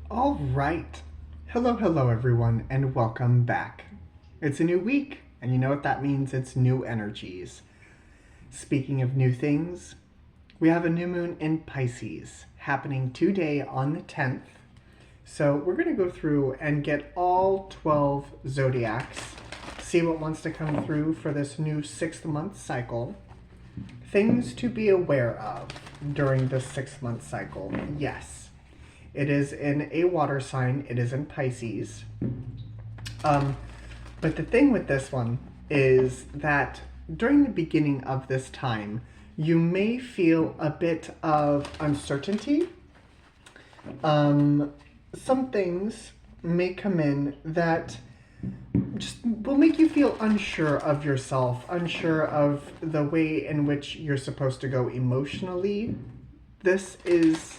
All right. Hello, everyone, and welcome back. It's a new week, and you know what that means? It's new energies. Speaking of new things, we have a new moon in Pisces happening today on the 10th. So we're going to go through and get all 12 zodiacs, see what wants to come through for this new 6-month cycle. Things to be aware of during the 6-month cycle. Yes. It is in a water sign. It is in Pisces. But the thing with this one is that during the beginning of this time, you may feel a bit of uncertainty. Some things may come in that just will make you feel unsure of yourself, unsure of the way in which you're supposed to go emotionally. This is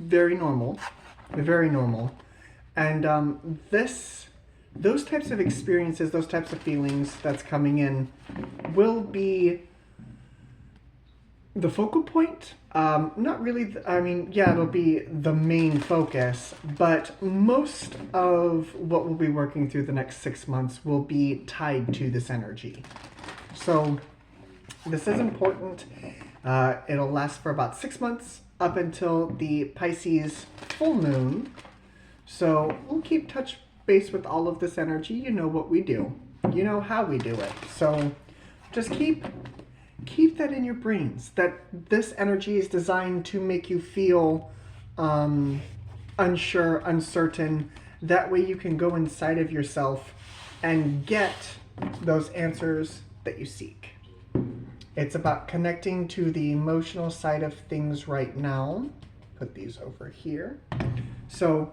very normal, and those types of experiences, those types of feelings that's coming in will be the focal point. Not really, it'll be the main focus, but most of what we'll be working through the next 6 months will be tied to this energy. So this is important. It'll last for about 6 months, up until the Pisces full moon. So we'll keep touch base with all of this energy. You know what we do. You know how we do it. So just keep that in your brains, that this energy is designed to make you feel unsure, uncertain. That way you can go inside of yourself and get those answers that you seek. It's about connecting to the emotional side of things right now. Put these over here. So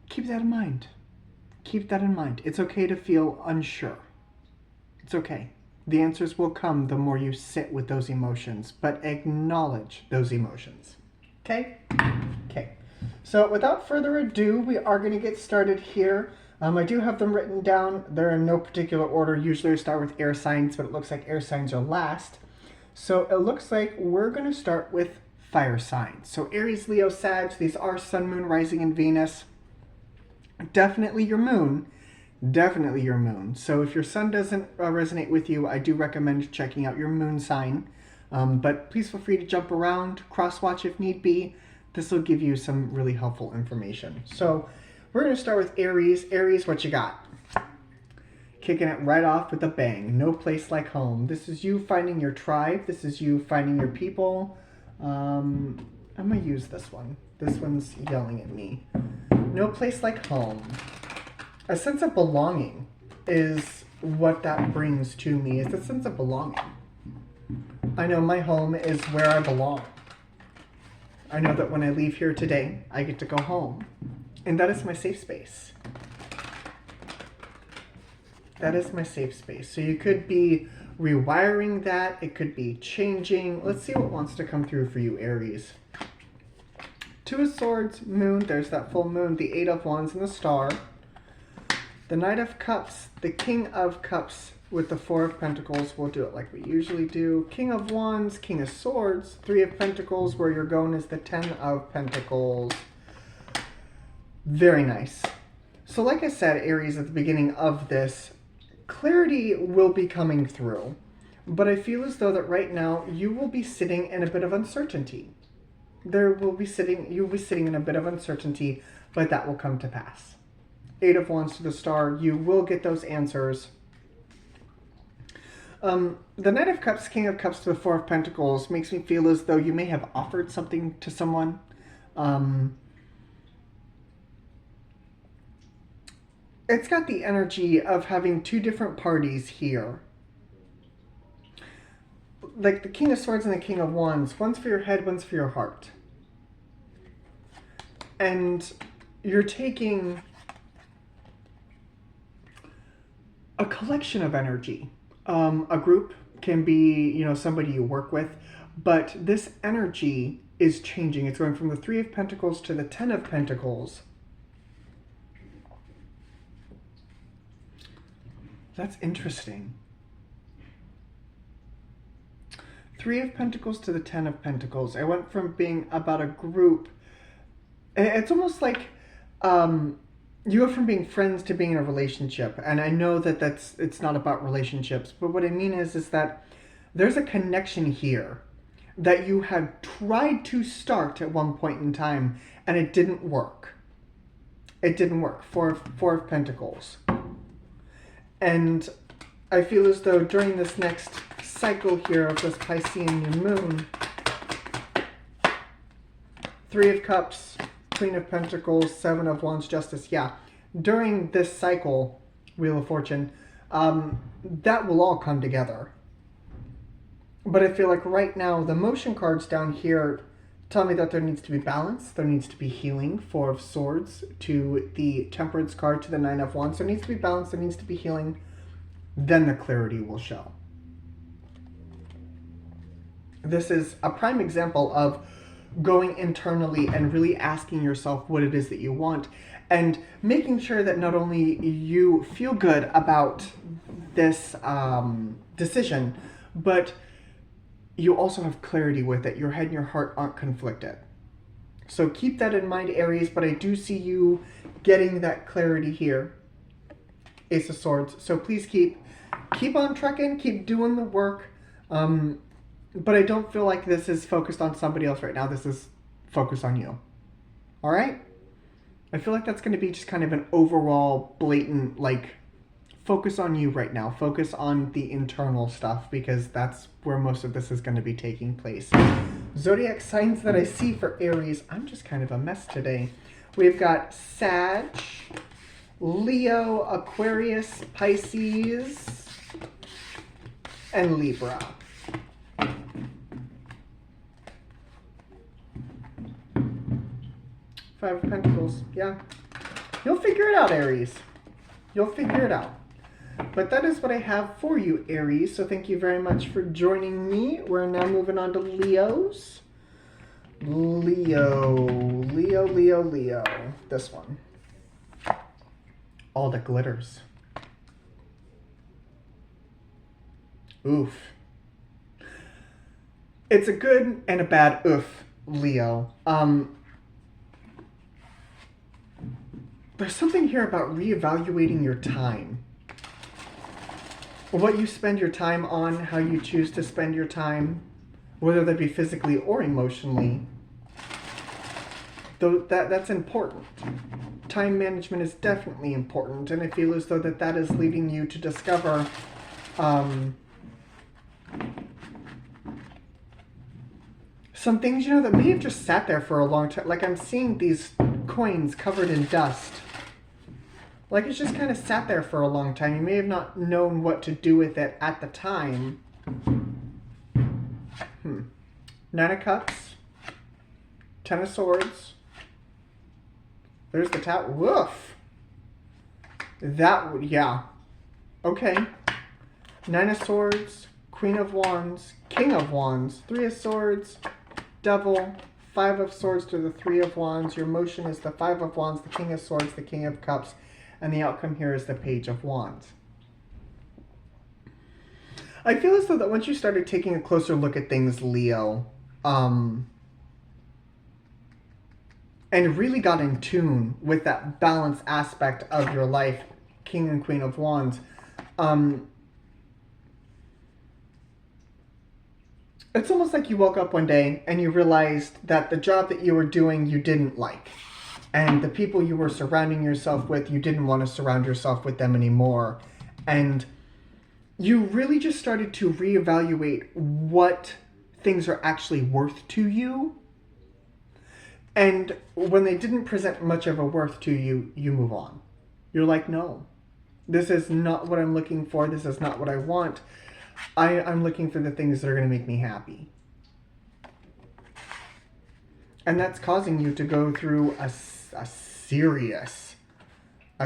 keep that in mind. Keep that in mind. It's okay to feel unsure. It's okay. The answers will come the more you sit with those emotions, but acknowledge those emotions. Okay? Okay. So without further ado, we are going to get started here. I do have them written down. They're in no particular order. Usually I start with air signs, but it looks like air signs are last. So it looks like we're going to start with fire signs. So Aries, Leo, Sag, these are Sun, Moon, Rising, and Venus. Definitely your moon. Definitely your moon. So if your sun doesn't resonate with you, I do recommend checking out your moon sign. But please feel free to jump around, cross-watch if need be. This will give you some really helpful information. So we're going to start with Aries. Aries, what you got? Kicking it right off with a bang. No place like home. This is you finding your tribe. This is you finding your people. I'm going to use this one. This one's yelling at me. No place like home. A sense of belonging is what that brings to me. Is a sense of belonging. I know my home is where I belong. I know that when I leave here today, I get to go home. And that is my safe space. That is my safe space. So you could be rewiring that. It could be changing. Let's see what wants to come through for you, Aries. Two of Swords, Moon. There's that full moon. The Eight of Wands and the Star. The Knight of Cups. The King of Cups with the Four of Pentacles. We'll do it like we usually do. King of Wands, King of Swords. Three of Pentacles. Where you're going is the Ten of Pentacles. Very nice. So like I said, Aries, at the beginning of this, clarity will be coming through. But I feel as though that right now you will be sitting in a bit of uncertainty. You'll be sitting in a bit of uncertainty, but that will come to pass. Eight of Wands to the Star. You will get those answers. The Knight of Cups, King of Cups to the Four of Pentacles makes me feel as though you may have offered something to someone. It's got the energy of having two different parties here. Like the King of Swords and the King of Wands. One's for your head, one's for your heart. And you're taking a collection of energy. A group can be, somebody you work with. But this energy is changing. It's going from the Three of Pentacles to the Ten of Pentacles. That's interesting. Three of Pentacles to the Ten of Pentacles. I went from being about a group It's almost like you go from being friends to being in a relationship. And I know that it's not about relationships, but what I mean is that there's a connection here that you had tried to start at one point in time and it didn't work. It didn't work. Four of Pentacles. And I feel as though during this next cycle here of this Piscean new moon, Three of Cups, Queen of Pentacles, Seven of Wands, Justice. Yeah, during this cycle, Wheel of Fortune, that will all come together. But I feel like right now, the motion cards down here tell me that there needs to be balance. There needs to be healing. Four of Swords to the Temperance card to the Nine of Wands. There needs to be balance. There needs to be healing. Then the clarity will show. This is a prime example of going internally and really asking yourself what it is that you want and making sure that not only you feel good about this decision, but you also have clarity with it. Your head and your heart aren't conflicted. So keep that in mind, Aries, but I do see you getting that clarity here. Ace of Swords. So please keep on trucking, keep doing the work. But I don't feel like this is focused on somebody else right now. This is focused on you. All right? I feel like that's going to be just kind of an overall blatant, like, focus on you right now. Focus on the internal stuff because that's where most of this is going to be taking place. Zodiac signs that I see for Aries. I'm just kind of a mess today. We've got Sag, Leo, Aquarius, Pisces, and Libra. Five of Pentacles. Yeah. You'll figure it out, Aries. You'll figure it out. But that is what I have for you, Aries. So thank you very much for joining me. We're now moving on to Leos. Leo. This one. All that glitters. Oof. It's a good and a bad oof, Leo. There's something here about reevaluating your time. What you spend your time on, how you choose to spend your time, whether that be physically or emotionally. Though that's important. Time management is definitely important, and I feel as though that is leading you to discover some things, that may have just sat there for a long time. Like I'm seeing these coins covered in dust. Like it's just kind of sat there for a long time. You may have not known what to do with it at the time. Nine of Cups. Ten of Swords. There's the Tower. Woof. That would, yeah. Okay. Nine of Swords. Queen of Wands. King of Wands. Three of Swords. Devil. Five of Swords to the Three of Wands. Your motion is the Five of Wands, the King of Swords, the King of Cups. And the outcome here is the Page of Wands. I feel as though that once you started taking a closer look at things, Leo, and really got in tune with that balance aspect of your life, King and Queen of Wands, it's almost like you woke up one day and you realized that the job that you were doing you didn't like. And the people you were surrounding yourself with, you didn't want to surround yourself with them anymore. And you really just started to reevaluate what things are actually worth to you. And when they didn't present much of a worth to you, you move on. You're like, no, this is not what I'm looking for. This is not what I want. I'm looking for the things that are going to make me happy. And that's causing you to go through a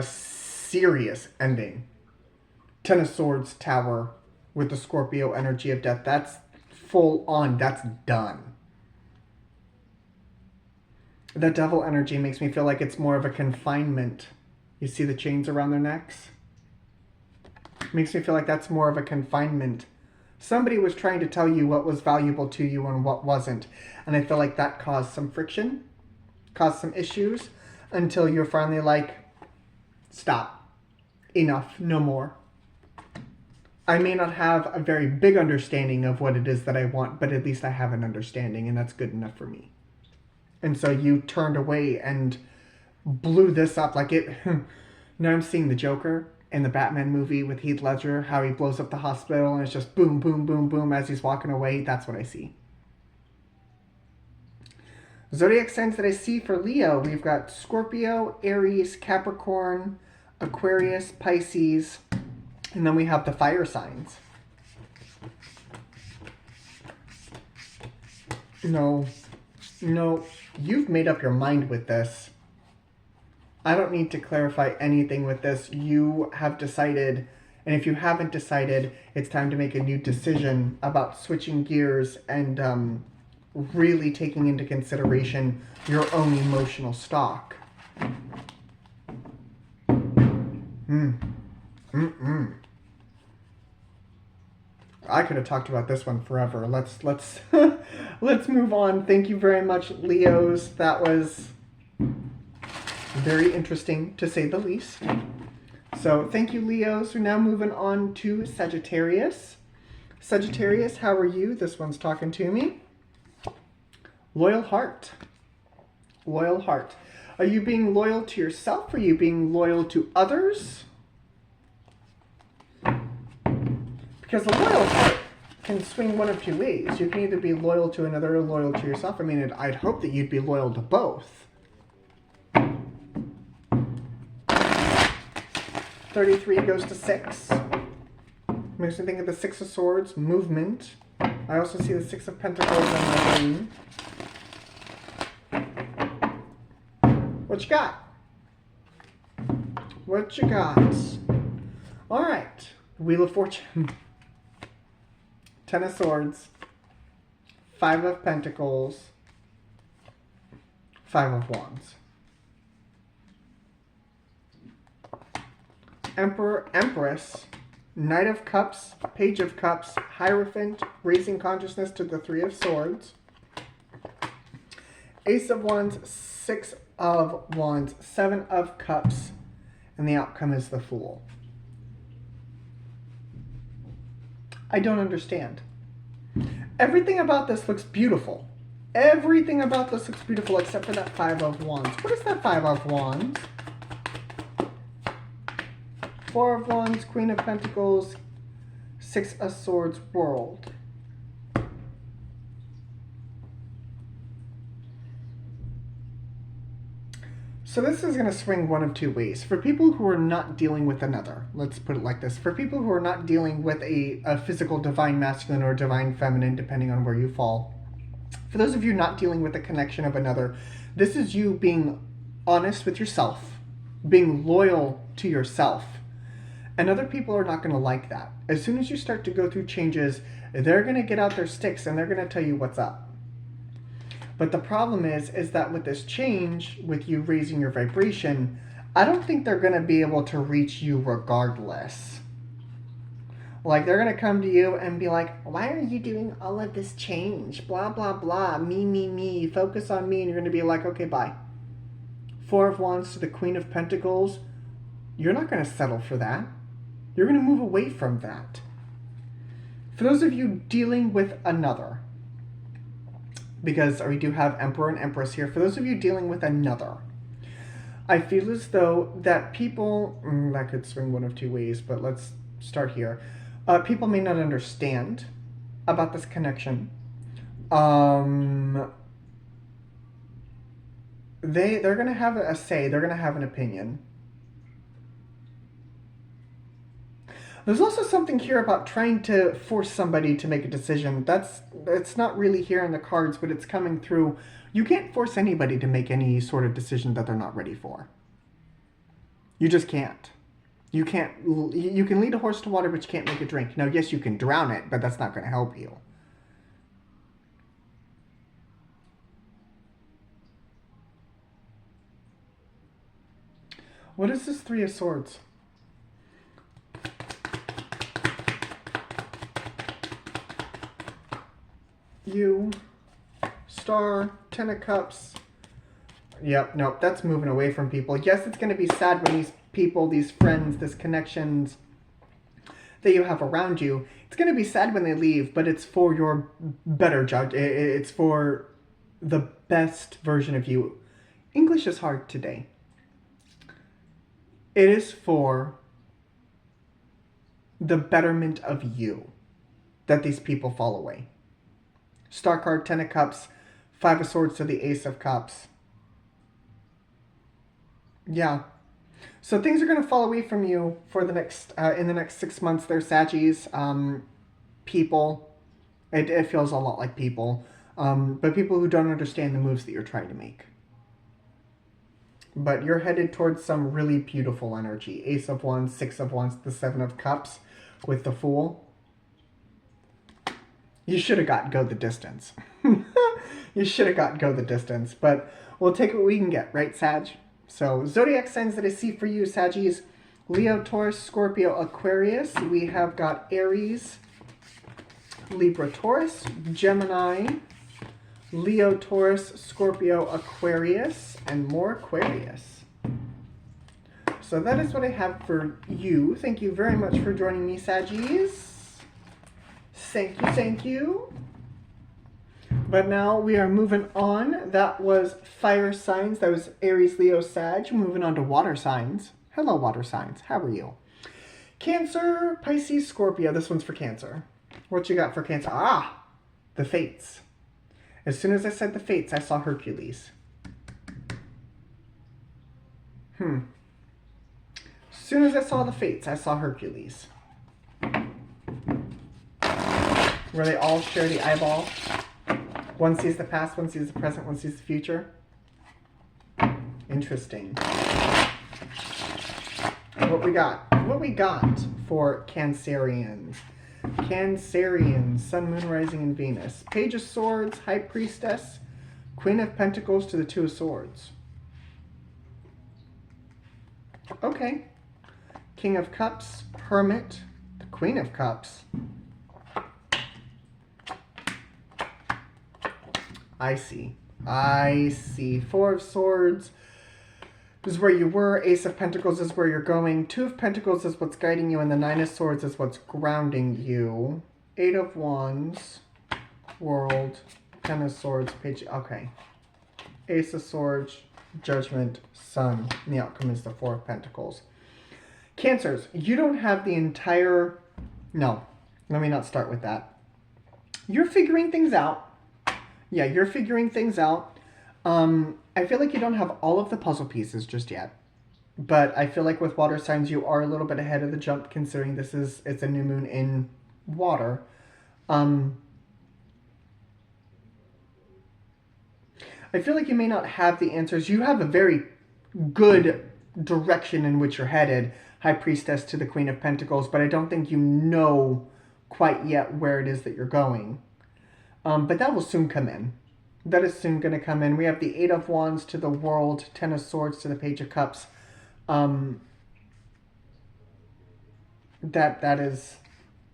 serious ending. Ten of Swords, Tower, with the Scorpio energy of death. That's full on. That's done. The Devil energy makes me feel like it's more of a confinement. You see the chains around their necks? Makes me feel like that's more of a confinement. Somebody was trying to tell you what was valuable to you and what wasn't. And I feel like that caused some friction. cause some issues until you're finally like, stop, enough, no more. I may not have a very big understanding of what it is that I want, but at least I have an understanding, and that's good enough for me. And so you turned away and blew this up like it. Now I'm seeing the Joker in the Batman movie with Heath Ledger, how he blows up the hospital and it's just boom, boom, boom, boom as he's walking away. That's what I see. Zodiac signs that I see for Leo, we've got Scorpio, Aries, Capricorn, Aquarius, Pisces, and then we have the fire signs. No, you've made up your mind with this. I don't need to clarify anything with this. You have decided, and if you haven't decided, it's time to make a new decision about switching gears and really taking into consideration your own emotional stock. I could have talked about this one forever. Let's let's move on. Thank you very much, Leos. That was very interesting, to say the least. So thank you, Leos. We're now moving on to Sagittarius. Sagittarius, how are you? This one's talking to me. Loyal heart. Loyal heart. Are you being loyal to yourself? Are you being loyal to others? Because a loyal heart can swing one of two ways. You can either be loyal to another or loyal to yourself. I mean, I'd hope that you'd be loyal to both. 33 goes to 6. Makes me think of the 6 of Swords, movement. I also see the 6 of Pentacles on my ring. What you got? What you got? All right. Wheel of Fortune. 10 of Swords. 5 of Pentacles. 5 of Wands. Emperor, Empress. Knight of Cups. Page of Cups. Hierophant. Raising consciousness to the 3 of Swords. Ace of Wands. 6 of Wands. 7 of Cups. And the outcome is the Fool. I don't understand. Everything about this looks beautiful. Everything about this looks beautiful except for that 5 of Wands. What is that 5 of Wands? 4 of Wands, Queen of Pentacles, 6 of Swords, World. So this is going to swing one of two ways. For people who are not dealing with another, let's put it like this. For people who are not dealing with a physical divine masculine or divine feminine, depending on where you fall. For those of you not dealing with the connection of another, this is you being honest with yourself, being loyal to yourself. And other people are not going to like that. As soon as you start to go through changes, they're going to get out their sticks and they're going to tell you what's up. But the problem is that with this change, with you raising your vibration, I don't think they're going to be able to reach you regardless. Like, they're going to come to you and be like, why are you doing all of this change? Blah, blah, blah. Me. Focus on me. And you're going to be like, okay, bye. 4 of Wands to the Queen of Pentacles. You're not going to settle for that. You're going to move away from that. For those of you dealing with another, because we do have Emperor and Empress here. For those of you dealing with another, I feel as though that people, that could swing one of two ways, but let's start here. People may not understand about this connection. They're going to have a say. They're going to have an opinion. There's also something here about trying to force somebody to make a decision. It's not really here in the cards, but it's coming through. You can't force anybody to make any sort of decision that they're not ready for. You just can't. You can lead a horse to water, but you can't make it drink. Now, yes, you can drown it, but that's not going to help you. What is this 3 of Swords? You, Star, 10 of Cups, Yep, nope, that's moving away from people. Yes, it's going to be sad when these people, these friends, these connections that you have around you, it's going to be sad when they leave, but it's for your better judge. It's for the best version of you. English is hard today. It is for the betterment of you that these people fall away. Star card, 10 of Cups, 5 of Swords to the Ace of Cups. Yeah. So things are going to fall away from you for the next, in the next 6 months. They're Saggies, people. It feels a lot like people. But people who don't understand the moves that you're trying to make. But you're headed towards some really beautiful energy. Ace of Wands, 6 of Wands, the 7 of Cups with the Fool. You should have got go the distance. You should have got go the distance. But we'll take what we can get, right, Sag? So, zodiac signs that I see for you, Saggies. Leo, Taurus, Scorpio, Aquarius. We have got Aries, Libra, Taurus, Gemini, Leo, Taurus, Scorpio, Aquarius, and more Aquarius. So that is what I have for you. Thank you very much for joining me, Saggies. Thank you, thank you. But now we are moving on. That was fire signs. That was Aries, Leo, Sag. Moving on to water signs. Hello, water signs. How are you? Cancer, Pisces, Scorpio. This one's for Cancer. What you got for Cancer? Ah, the Fates. As soon as I said the Fates, I saw Hercules. As soon as I saw the Fates, I saw Hercules. Where they all share the eyeball. One sees the past, one sees the present, one sees the future. Interesting. What we got? What we got for Cancerians? Cancerians, Sun, Moon, Rising, and Venus. Page of Swords, High Priestess, Queen of Pentacles to the Two of Swords. Okay. King of Cups, Hermit, the Queen of Cups. I see. I see. Four of Swords is where you were. Ace of Pentacles is where you're going. Two of Pentacles is what's guiding you. And the Nine of Swords is what's grounding you. Eight of Wands. World. Ten of Swords. Page. Okay. Ace of Swords. Judgment. Sun. And the outcome is the Four of Pentacles. Cancers. You don't have the entire... No. Let me not start with that. You're figuring things out. Yeah, you're figuring things out. I feel like you don't have all of the puzzle pieces just yet. But I feel like with water signs, you are a little bit ahead of the jump, considering it's a new moon in water. I feel like you may not have the answers. You have a very good direction in which you're headed. High Priestess to the Queen of Pentacles. But I don't think you know quite yet where it is that you're going. But that will soon come in. That is soon going to come in. We have the Eight of Wands to the World, Ten of Swords to the Page of Cups. That's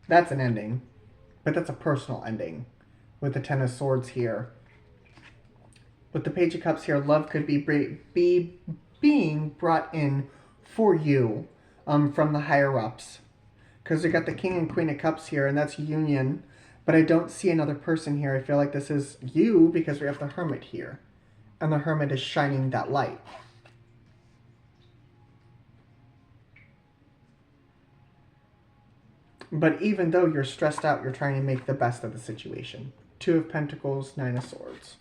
an ending. But that's a personal ending with the Ten of Swords here. With the Page of Cups here, love could be being brought in for you from the higher-ups. Because we got the King and Queen of Cups here, and that's union. But I don't see another person here. I feel like this is you because we have the Hermit here. And the Hermit is shining that light. But even though you're stressed out, you're trying to make the best of the situation. Two of Pentacles, Nine of Swords.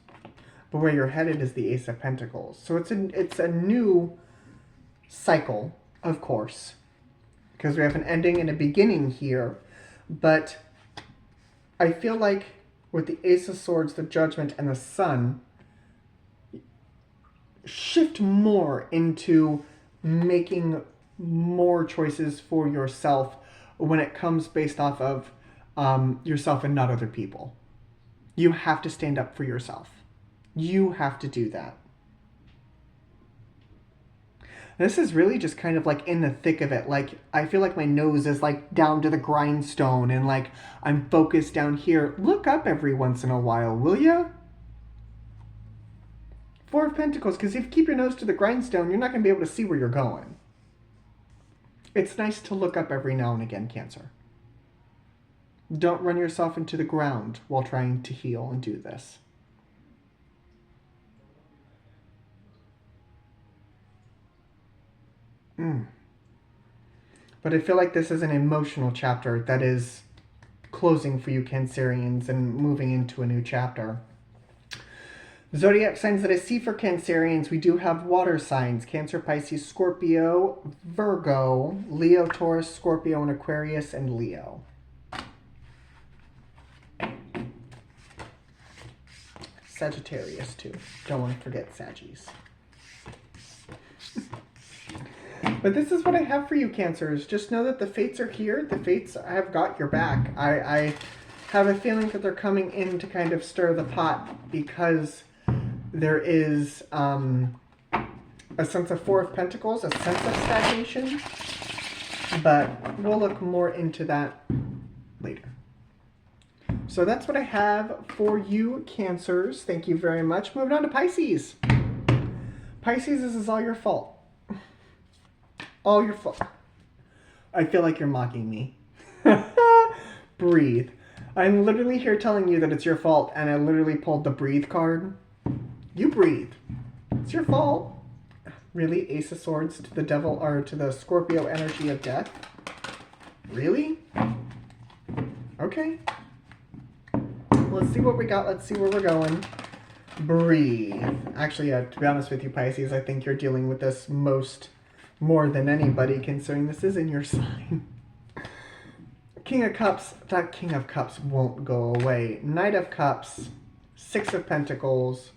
But where you're headed is the Ace of Pentacles. So it's a new cycle, of course. Because we have an ending and a beginning here. But I feel like with the Ace of Swords, the Judgment, and the Sun, shift more into making more choices for yourself when it comes based off of yourself and not other people. You have to stand up for yourself. You have to do that. This is really just kind of like in the thick of it. Like, I feel like my nose is like down to the grindstone and like I'm focused down here. Look up every once in a while, will ya? Four of Pentacles, because if you keep your nose to the grindstone, you're not going to be able to see where you're going. It's nice to look up every now and again, Cancer. Don't run yourself into the ground while trying to heal and do this. But I feel like this is an emotional chapter that is closing for you Cancerians and moving into a new chapter. Zodiac signs that I see for Cancerians, we do have water signs. Cancer, Pisces, Scorpio, Virgo, Leo, Taurus, Scorpio, and Aquarius, and Leo. Sagittarius, too. Don't want to forget Saggies. But this is what I have for you, Cancers. Just know that the fates are here. The fates have got your back. I have a feeling that they're coming in to kind of stir the pot because there is a sense of Four of Pentacles, a sense of stagnation. But we'll look more into that later. So that's what I have for you, Cancers. Thank you very much. Moving on to Pisces. Pisces, this is all your fault. All your fault. I feel like you're mocking me. Breathe. I'm literally here telling you that it's your fault, and I literally pulled the breathe card. You breathe. It's your fault. Really? Ace of Swords to the devil, or to the Scorpio energy of death? Really? Okay. Let's see what we got. Let's see where we're going. Breathe. Actually, to be honest with you, Pisces, I think you're dealing with this more than anybody, considering this is in your sign. King of Cups. That King of Cups won't go away. Knight of Cups. Six of Pentacles.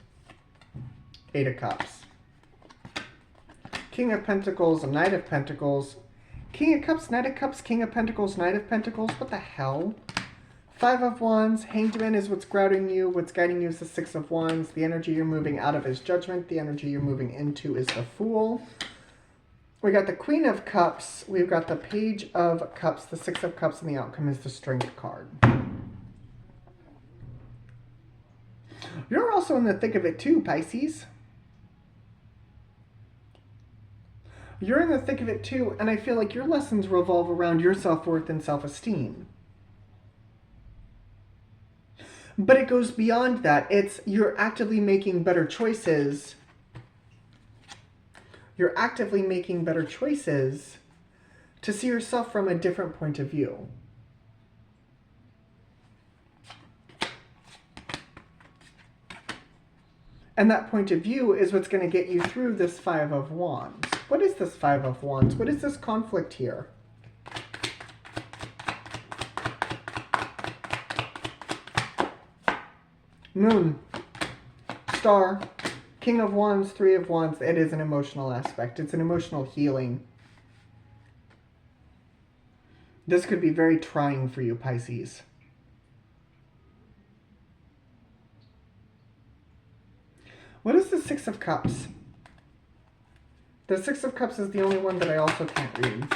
Eight of Cups. King of Pentacles. Knight of Pentacles. King of Cups. Knight of Cups. King of Pentacles. Knight of Pentacles. What the hell? Five of Wands. Hanged Man is what's grounding you. What's guiding you is the Six of Wands. The energy you're moving out of is Judgment. The energy you're moving into is the Fool. We got the Queen of Cups. We've got the Page of Cups, the Six of Cups, and the outcome is the Strength card. You're also in the thick of it too, Pisces. You're in the thick of it too, and I feel like your lessons revolve around your self-worth and self-esteem. But it goes beyond that. It's you're actively making better choices. You're actively making better choices to see yourself from a different point of view. And that point of view is what's going to get you through this Five of Wands. What is this Five of Wands? What is this conflict here? Moon. Star. King of Wands, Three of Wands. It is an emotional aspect. It's an emotional healing. This could be very trying for you, Pisces. What is the Six of Cups? The Six of Cups is the only one that I also can't read.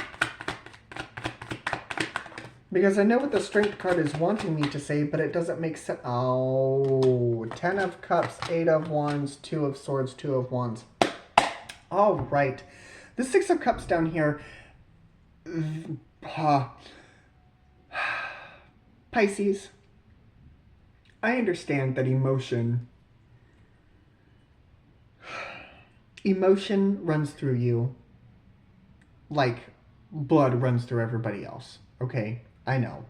Because I know what the Strength card is wanting me to say, but it doesn't make sense. Oh, 10 of Cups, 8 of Wands, 2 of Swords, 2 of Wands. All right. The Six of Cups down here. Pisces. I understand that emotion runs through you like blood runs through everybody else. Okay? I know.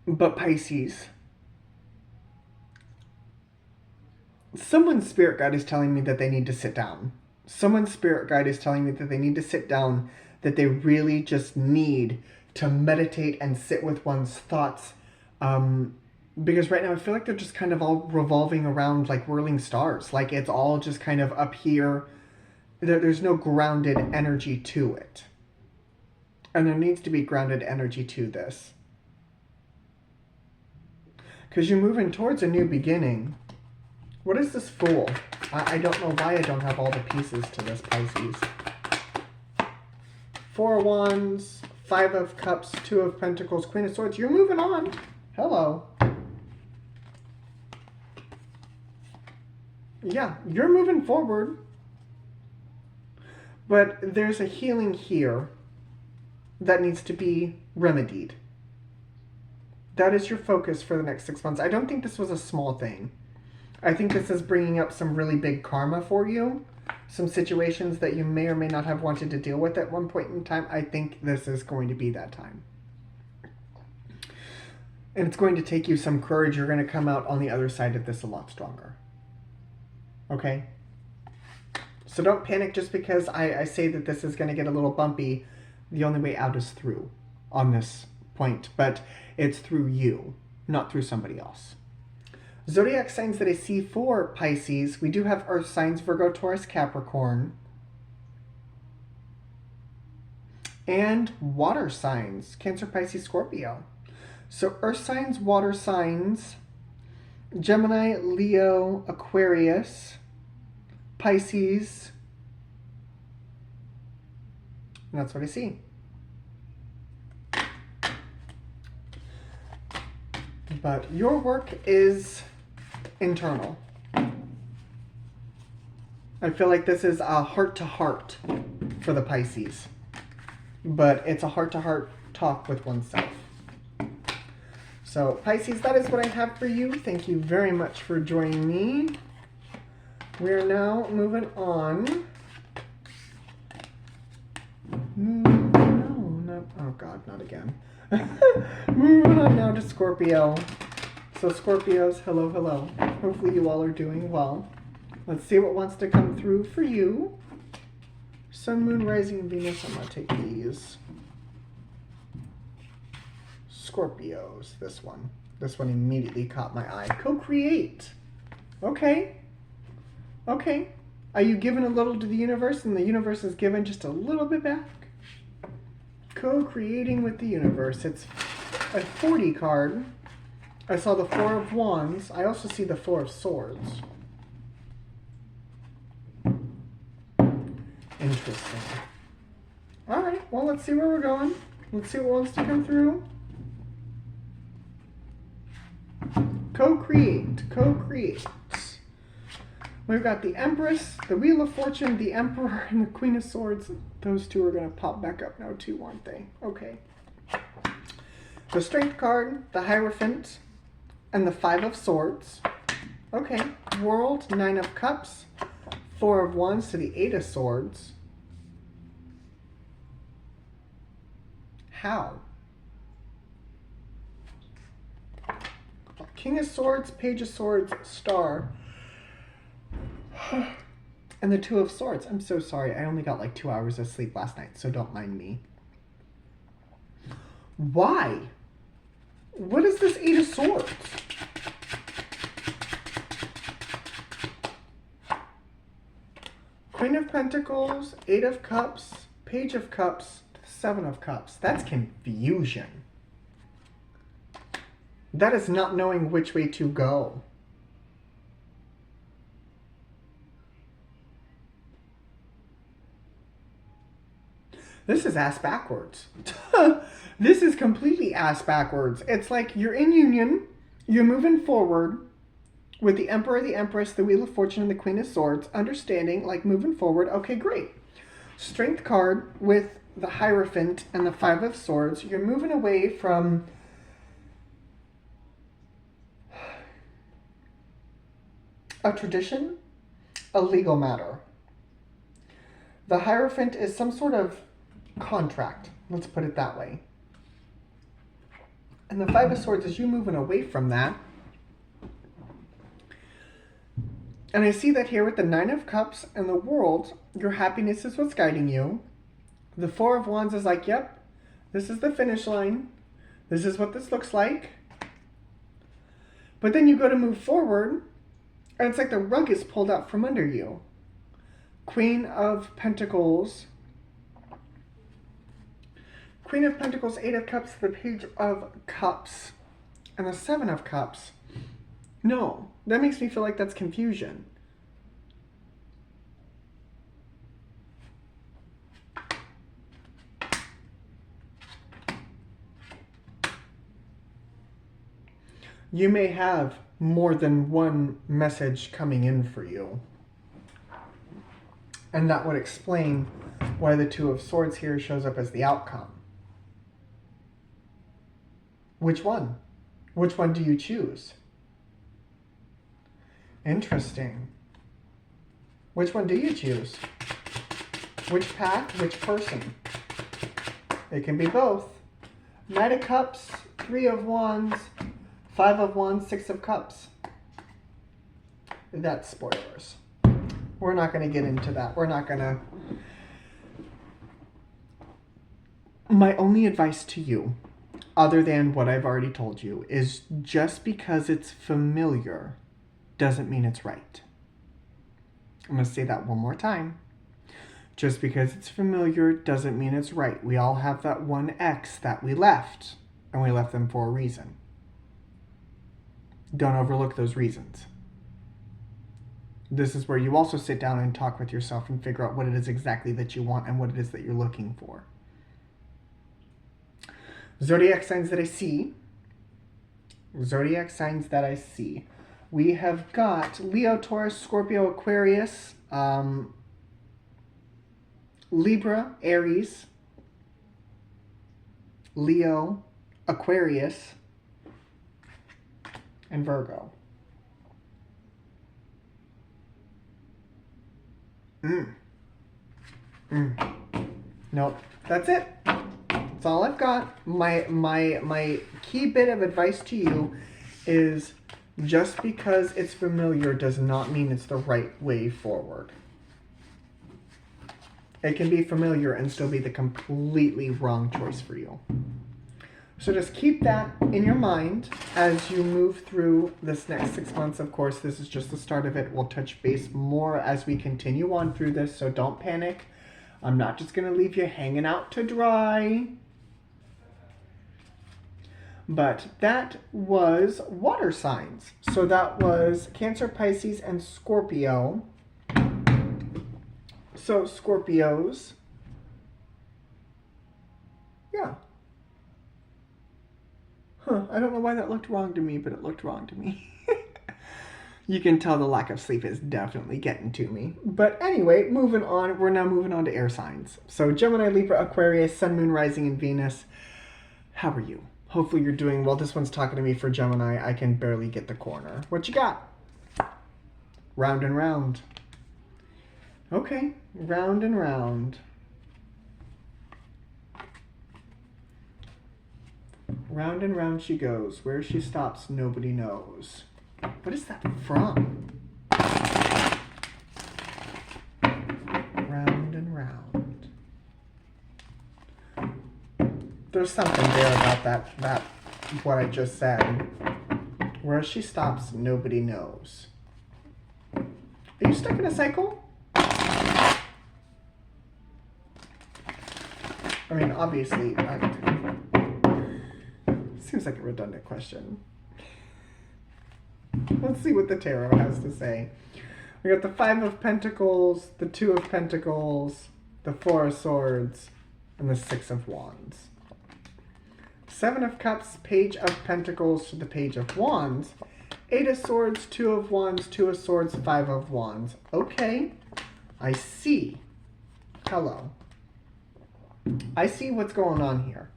But Pisces, someone's spirit guide is telling me that they need to sit down. Someone's spirit guide is telling me that they need to sit down, that they really just need to meditate and sit with one's thoughts. Because right now I feel like they're just kind of all revolving around like whirling stars. Like it's all just kind of up here. There's no grounded energy to it. And there needs to be grounded energy to this. Because you're moving towards a new beginning. What is this Fool? I don't know why I don't have all the pieces to this, Pisces. Four of Wands, Five of Cups, Two of Pentacles, Queen of Swords. You're moving on. Hello. Yeah, you're moving forward. But there's a healing here that needs to be remedied. That is your focus for the next 6 months. I don't think this was a small thing. I think this is bringing up some really big karma for you. Some situations that you may or may not have wanted to deal with at one point in time. I think this is going to be that time. And it's going to take you some courage. You're going to come out on the other side of this a lot stronger. Okay? So don't panic just because I say that this is going to get a little bumpy. The only way out is through on this point. But it's through you, not through somebody else. Zodiac signs that I see for Pisces. We do have earth signs, Virgo, Taurus, Capricorn. And water signs, Cancer, Pisces, Scorpio. So earth signs, water signs, Gemini, Leo, Aquarius, Pisces. And that's what I see. But your work is internal. I feel like this is a heart-to-heart for the Pisces. But it's a heart-to-heart talk with oneself. So, Pisces, that is what I have for you. Thank you very much for joining me. We're now moving on. Oh God, not again. Moving on now to Scorpio. So Scorpios, hello, hello. Hopefully you all are doing well. Let's see what wants to come through for you. Sun, Moon, Rising, Venus. I'm going to take these. Scorpios, this one. This one immediately caught my eye. Co-create. Okay. Okay. Are you giving a little to the universe and the universe is giving just a little bit back? Co-creating with the universe. It's a 40 card. I saw the Four of Wands. I also see the Four of Swords. Interesting. Alright, well, let's see where we're going. Let's see what wants to come through. Co-create. Co-create. We've got the Empress, the Wheel of Fortune, the Emperor, and the Queen of Swords. Those two are going to pop back up now too, aren't they? Okay. The Strength card, the Hierophant, and the Five of Swords. Okay. World, Nine of Cups, Four of Wands to the Eight of Swords. How? King of Swords, Page of Swords, Star. And the Two of Swords. I'm so sorry. I only got like 2 hours of sleep last night, so don't mind me. Why? What is this Eight of Swords? Queen of Pentacles, Eight of Cups, Page of Cups, Seven of Cups. That's confusion. That is not knowing which way to go. This is ass backwards. This is completely ass backwards. It's like you're in union, you're moving forward with the Emperor, the Empress, the Wheel of Fortune, and the Queen of Swords, understanding, like moving forward. Okay, great. Strength card with the Hierophant and the Five of Swords. You're moving away from a tradition, a legal matter. The Hierophant is some sort of contract. Let's put it that way. And the Five of Swords is you moving away from that. And I see that here with the Nine of Cups and the World, your happiness is what's guiding you. The Four of Wands is like, yep, this is the finish line. This is what this looks like. But then you go to move forward, and it's like the rug is pulled out from under you. Queen of Pentacles. Queen of Pentacles, Eight of Cups, the Page of Cups, and the Seven of Cups. No, that makes me feel like that's confusion. You may have more than one message coming in for you. And that would explain why the Two of Swords here shows up as the outcome. Which one? Which one do you choose? Interesting. Which one do you choose? Which path? Which person? It can be both. Knight of Cups, Three of Wands, Five of Wands, Six of Cups. That's spoilers. We're not going to get into that. We're not going to... My only advice to you, other than what I've already told you, is just because it's familiar doesn't mean it's right. I'm going to say that one more time. Just because it's familiar doesn't mean it's right. We all have that one ex that we left, and we left them for a reason. Don't overlook those reasons. This is where you also sit down and talk with yourself and figure out what it is exactly that you want and what it is that you're looking for. Zodiac signs that I see. Zodiac signs that I see. We have got Leo, Taurus, Scorpio, Aquarius, Libra, Aries, Leo, Aquarius, and Virgo. Nope, that's it. That's all I've got. My key bit of advice to you is just because it's familiar does not mean it's the right way forward. It can be familiar and still be the completely wrong choice for you. So just keep that in your mind as you move through this next 6 months. Of course, this is just the start of it. We'll touch base more as we continue on through this, so don't panic. I'm not just going to leave you hanging out to dry. But that was water signs. So that was Cancer, Pisces, and Scorpio. So Scorpios. Yeah. I don't know why that looked wrong to me, but it looked wrong to me. You can tell the lack of sleep is definitely getting to me. But anyway, moving on. We're now moving on to air signs. So Gemini, Libra, Aquarius, Sun, Moon, Rising, and Venus. How are you? Hopefully you're doing well. This one's talking to me for Gemini. I can barely get the corner. What you got? Round and round. Okay, round and round. Round and round she goes. Where she stops, nobody knows. What is that from? Round and round. There's something there about that what I just said. Where she stops, nobody knows. Are you stuck in a cycle? I mean, obviously, seems like a redundant question. Let's see what the tarot has to say. We got the Five of Pentacles, the Two of Pentacles, the Four of Swords, and the Six of Wands. Seven of Cups, Page of Pentacles to the Page of Wands. Eight of Swords, Two of Wands, Two of Swords, Five of Wands. Okay, I see. Hello. I see what's going on here.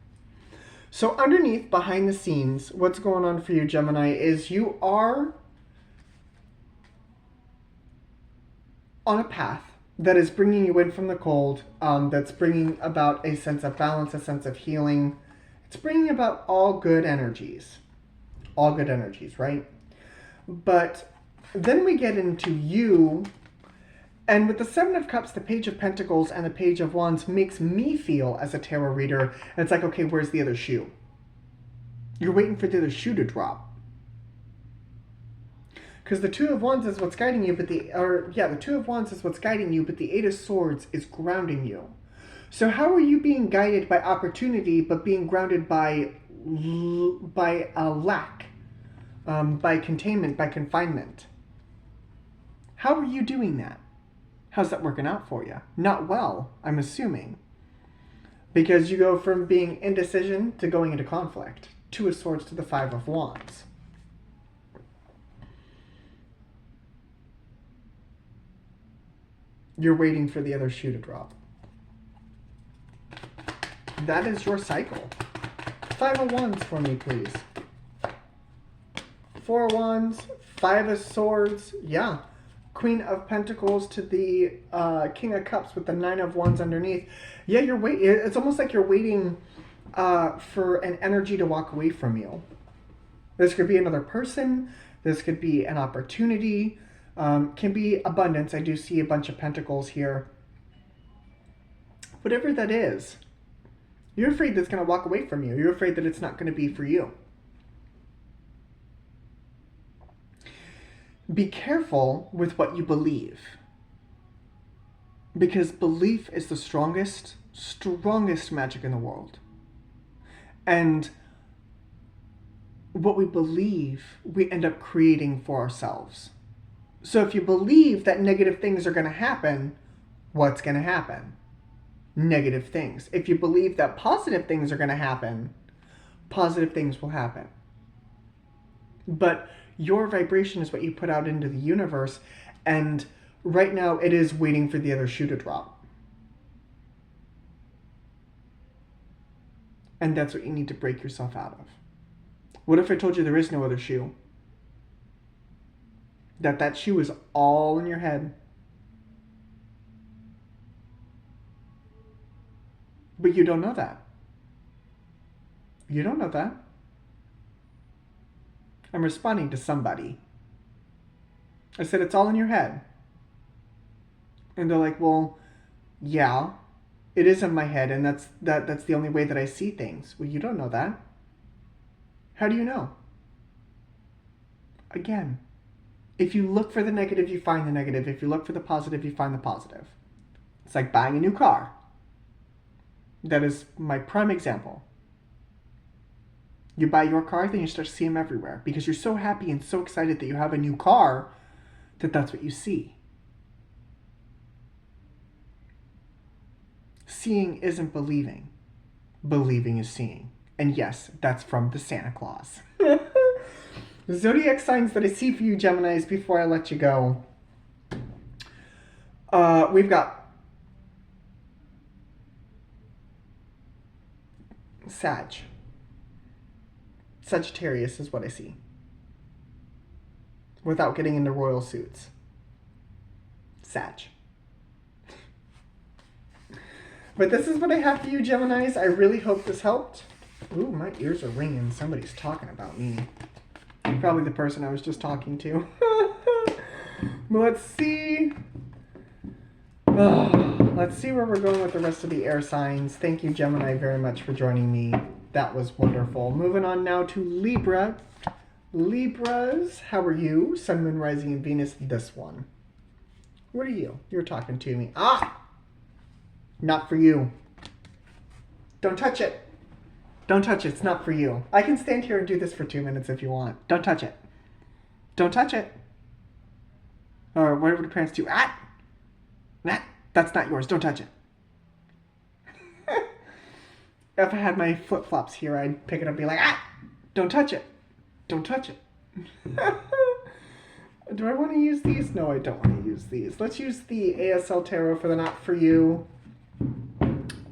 So underneath, behind the scenes, what's going on for you, Gemini, is you are on a path that is bringing you in from the cold, that's bringing about a sense of balance, a sense of healing. It's bringing about all good energies. All good energies, right? But then we get into you, and with the Seven of Cups, the Page of Pentacles, and the Page of Wands makes me feel, as a tarot reader, it's like, okay, where's the other shoe? You're waiting for the other shoe to drop. Because the Two of Wands is what's guiding you, but the Two of Wands is what's guiding you, but the Eight of Swords is grounding you. So how are you being guided by opportunity, but being grounded by a lack, by containment, by confinement? How are you doing that? How's that working out for you? Not well, I'm assuming. Because you go from being indecision to going into conflict. Two of Swords to the Five of Wands. You're waiting for the other shoe to drop. That is your cycle. 5 of Wands for me, please. 4 of Wands, 5 of Swords, yeah. Queen of Pentacles to the King of Cups with the 9 of Wands underneath. Yeah, you're waiting. It's almost like you're waiting for an energy to walk away from you. This could be another person. This could be an opportunity. Can be abundance. I do see a bunch of pentacles here. Whatever that is, you're afraid that's going to walk away from you. You're afraid that it's not going to be for you. Be careful with what you believe. Because belief is the strongest magic in the world. And what we believe, we end up creating for ourselves. So if you believe that negative things are going to happen, what's going to happen? Negative things. If you believe that positive things are going to happen, positive things will happen. But your vibration is what you put out into the universe, and right now it is waiting for the other shoe to drop. And that's what you need to break yourself out of. What if I told you there is no other shoe? That shoe is all in your head. But you don't know that. You don't know that. I'm responding to somebody. I said, it's all in your head. And they're like, well, yeah, it is in my head, and that's the only way that I see things. Well, you don't know that. How do you know? Again, if you look for the negative, you find the negative. If you look for the positive, you find the positive. It's like buying a new car. That is my prime example. You buy your car, then you start to see them everywhere. Because you're so happy and so excited that you have a new car, that's what you see. Seeing isn't believing. Believing is seeing. And yes, that's from the Santa Claus. Zodiac signs that I see for you, Geminis, before I let you go. We've got Sagittarius is what I see. Without getting into royal suits. Sag. But this is what I have for you, Geminis. I really hope this helped. Ooh, my ears are ringing. Somebody's talking about me. Probably the person I was just talking to. Let's see. Let's see where we're going with the rest of the air signs. Thank you, Gemini, very much for joining me. That was wonderful. Moving on now to Libra. Libras, how are you? Sun, Moon, Rising, and Venus. This one. What are you? You're talking to me. Ah! Not for you. Don't touch it. Don't touch it. It's not for you. I can stand here and do this for 2 minutes if you want. Don't touch it. Don't touch it. Or whatever the parents do. Ah! Nah, that's not yours. Don't touch it. If I had my flip-flops here, I'd pick it up and be like, ah! Don't touch it. Don't touch it. Do I want to use these? No, I don't want to use these. Let's use the ASL Tarot for the not for you.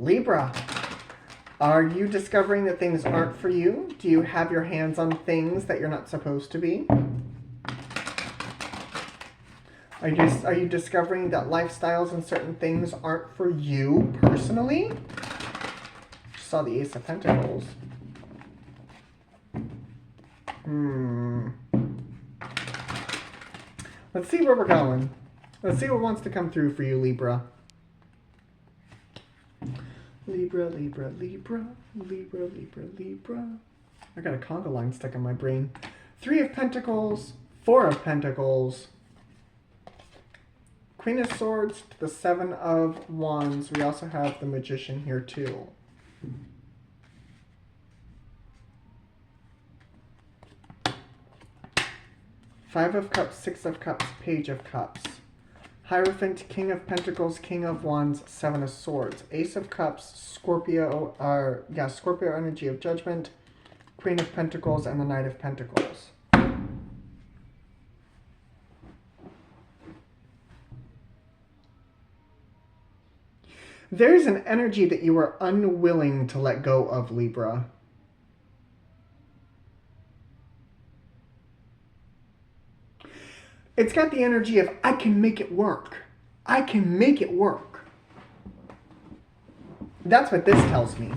Libra. Are you discovering that things aren't for you? Do you have your hands on things that you're not supposed to be? Are you discovering that lifestyles and certain things aren't for you personally? Saw the Ace of Pentacles. Let's see where we're going. Let's see what wants to come through for you, Libra. Libra, Libra, Libra, Libra, Libra, Libra. I got a conga line stuck in my brain. 3 of Pentacles, 4 of Pentacles, Queen of Swords to the 7 of Wands. We also have the Magician here too. Five of Cups, 6 of Cups, Page of Cups. Hierophant, King of Pentacles, King of Wands, 7 of Swords. Ace of Cups, Scorpio energy of Judgment, Queen of Pentacles, and the Knight of Pentacles. There's an energy that you are unwilling to let go of, Libra. It's got the energy of, I can make it work. I can make it work. That's what this tells me.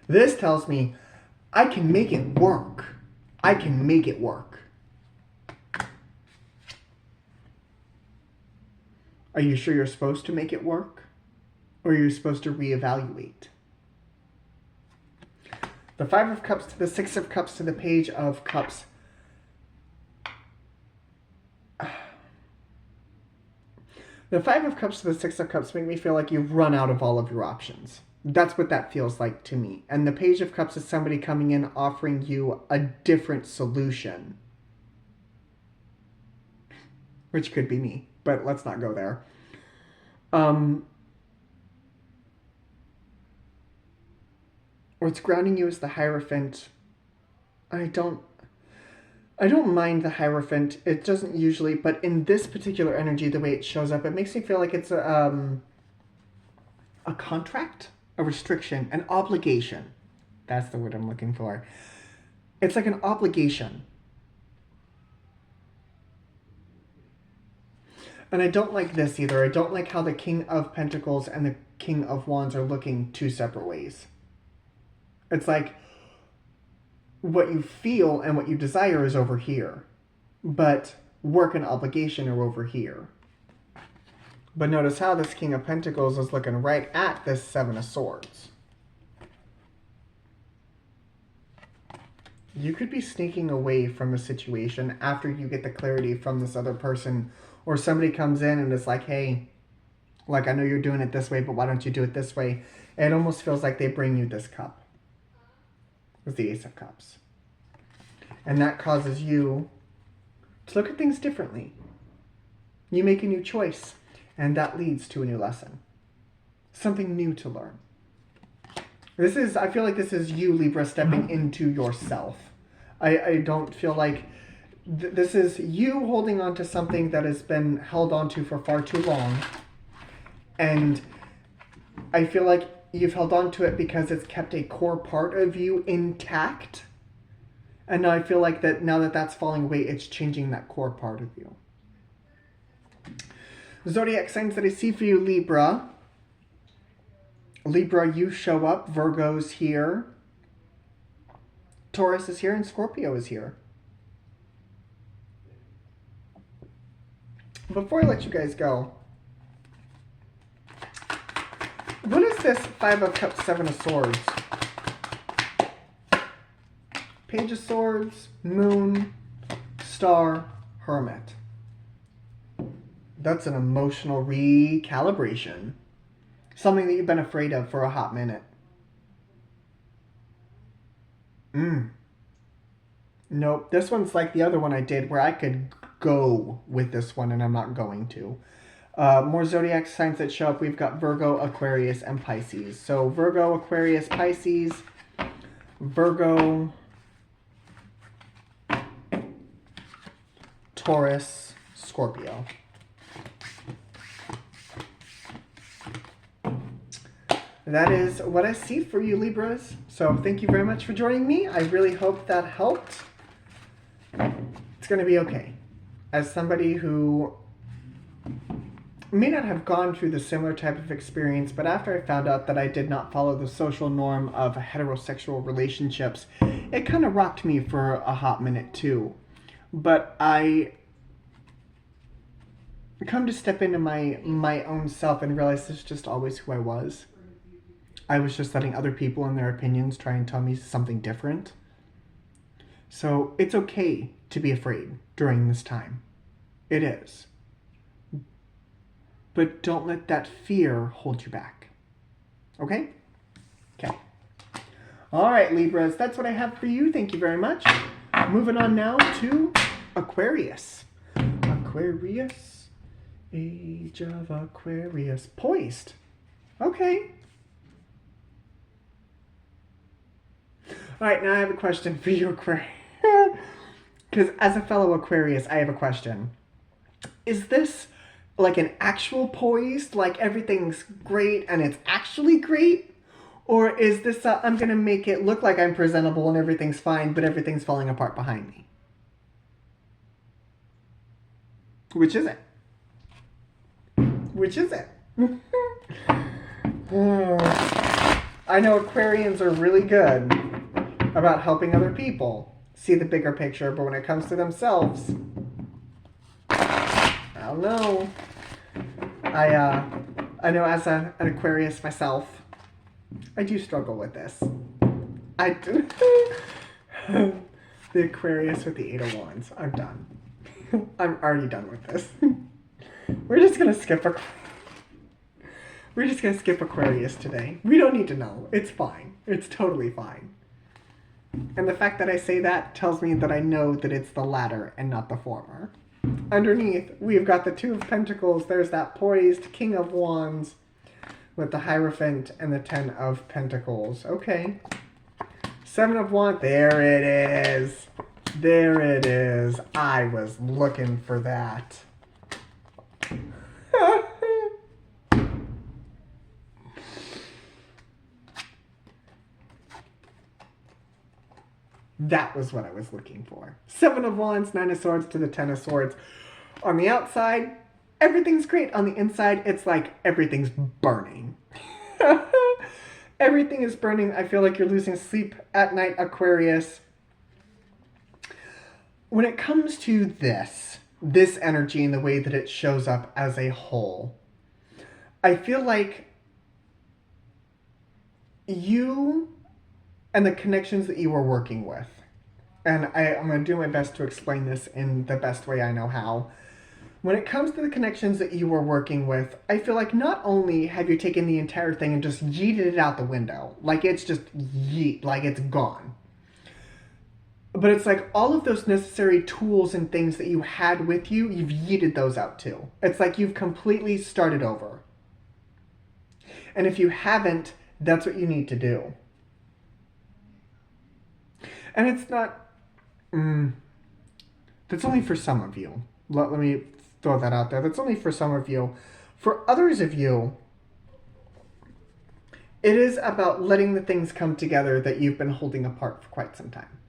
This tells me, I can make it work. I can make it work. Are you sure you're supposed to make it work? Or are you supposed to reevaluate? The Five of Cups to the Six of Cups to the Page of Cups. The Five of Cups to the Six of Cups make me feel like you've run out of all of your options. That's what that feels like to me. And the Page of Cups is somebody coming in offering you a different solution. Which could be me, but let's not go there. What's grounding you is the Hierophant. I don't mind the Hierophant. It doesn't usually, but in this particular energy, the way it shows up, it makes me feel like it's a contract, a restriction, an obligation. That's the word I'm looking for. It's like an obligation. And I don't like this either. I don't like how the King of Pentacles and the King of Wands are looking two separate ways. It's like what you feel and what you desire is over here, but work and obligation are over here. But notice how this King of Pentacles is looking right at this Seven of Swords. You could be sneaking away from a situation after you get the clarity from this other person, or somebody comes in and is like, hey, like, I know you're doing it this way, but why don't you do it this way? It almost feels like they bring you this cup. It's the Ace of Cups. And that causes you to look at things differently. You make a new choice, and that leads to a new lesson. Something new to learn. I feel like this is you, Libra, stepping into yourself. I don't feel like this is you holding on to something that has been held onto for far too long. And I feel like you've held on to it because it's kept a core part of you intact. And now I feel like that now that that's falling away, it's changing that core part of you. Zodiac signs that I see for you, Libra. Libra, you show up. Virgo's here. Taurus is here and Scorpio is here. Before I let you guys go, what is this Five of Cups, Seven of Swords? Page of Swords, Moon, Star, Hermit. That's an emotional recalibration. Something that you've been afraid of for a hot minute. Nope, this one's like the other one I did where I could go with this one and I'm not going to. More zodiac signs that show up. We've got Virgo, Aquarius, and Pisces. So Virgo, Aquarius, Pisces, Virgo, Taurus, Scorpio. That is what I see for you, Libras. So thank you very much for joining me. I really hope that helped. It's going to be okay. As somebody who may not have gone through the similar type of experience, but after I found out that I did not follow the social norm of heterosexual relationships, it kind of rocked me for a hot minute too. But I come to step into my own self and realize this is just always who I was. I was just letting other people and their opinions try and tell me something different. So it's okay to be afraid during this time. It is. But don't let that fear hold you back. Okay? Okay. All right, Libras, that's what I have for you. Thank you very much. Moving on now to Aquarius. Aquarius. Age of Aquarius. Poised. Okay. All right, now I have a question for you, Aquarius. Because as a fellow Aquarius, I have a question. Is this like an actual poised, like everything's great and it's actually great? Or is this I'm going to make it look like I'm presentable and everything's fine, but everything's falling apart behind me? Which is it? Which is it? I know Aquarians are really good about helping other people see the bigger picture, but when it comes to themselves, I don't know. I know as an Aquarius myself, I do struggle with this. I do. The Aquarius with the 8 of Wands. I'm done. I'm already done with this. We're just gonna skip Aquarius today. We don't need to know. It's fine. It's totally fine. And the fact that I say that tells me that I know that it's the latter and not the former. Underneath, we've got the 2 of Pentacles. There's that poised King of Wands with the Hierophant and the 10 of Pentacles. Okay. 7 of Wands. There it is. There it is. I was looking for that. That was what I was looking for. 7 of Wands, 9 of Swords to the 10 of Swords. On the outside, everything's great. On the inside, it's like everything's burning. Everything is burning. I feel like you're losing sleep at night, Aquarius. When it comes to this energy and the way that it shows up as a whole, I feel like you and the connections that you were working with, and I'm going to do my best to explain this in the best way I know how. When it comes to the connections that you were working with, I feel like not only have you taken the entire thing and just yeeted it out the window, like it's just yeet, like it's gone. But it's like all of those necessary tools and things that you had with you, you've yeeted those out too. It's like you've completely started over. And if you haven't, that's what you need to do. And it's not... that's only for some of you. Let me throw that out there. That's only for some of you. For others of you, it is about letting the things come together that you've been holding apart for quite some time.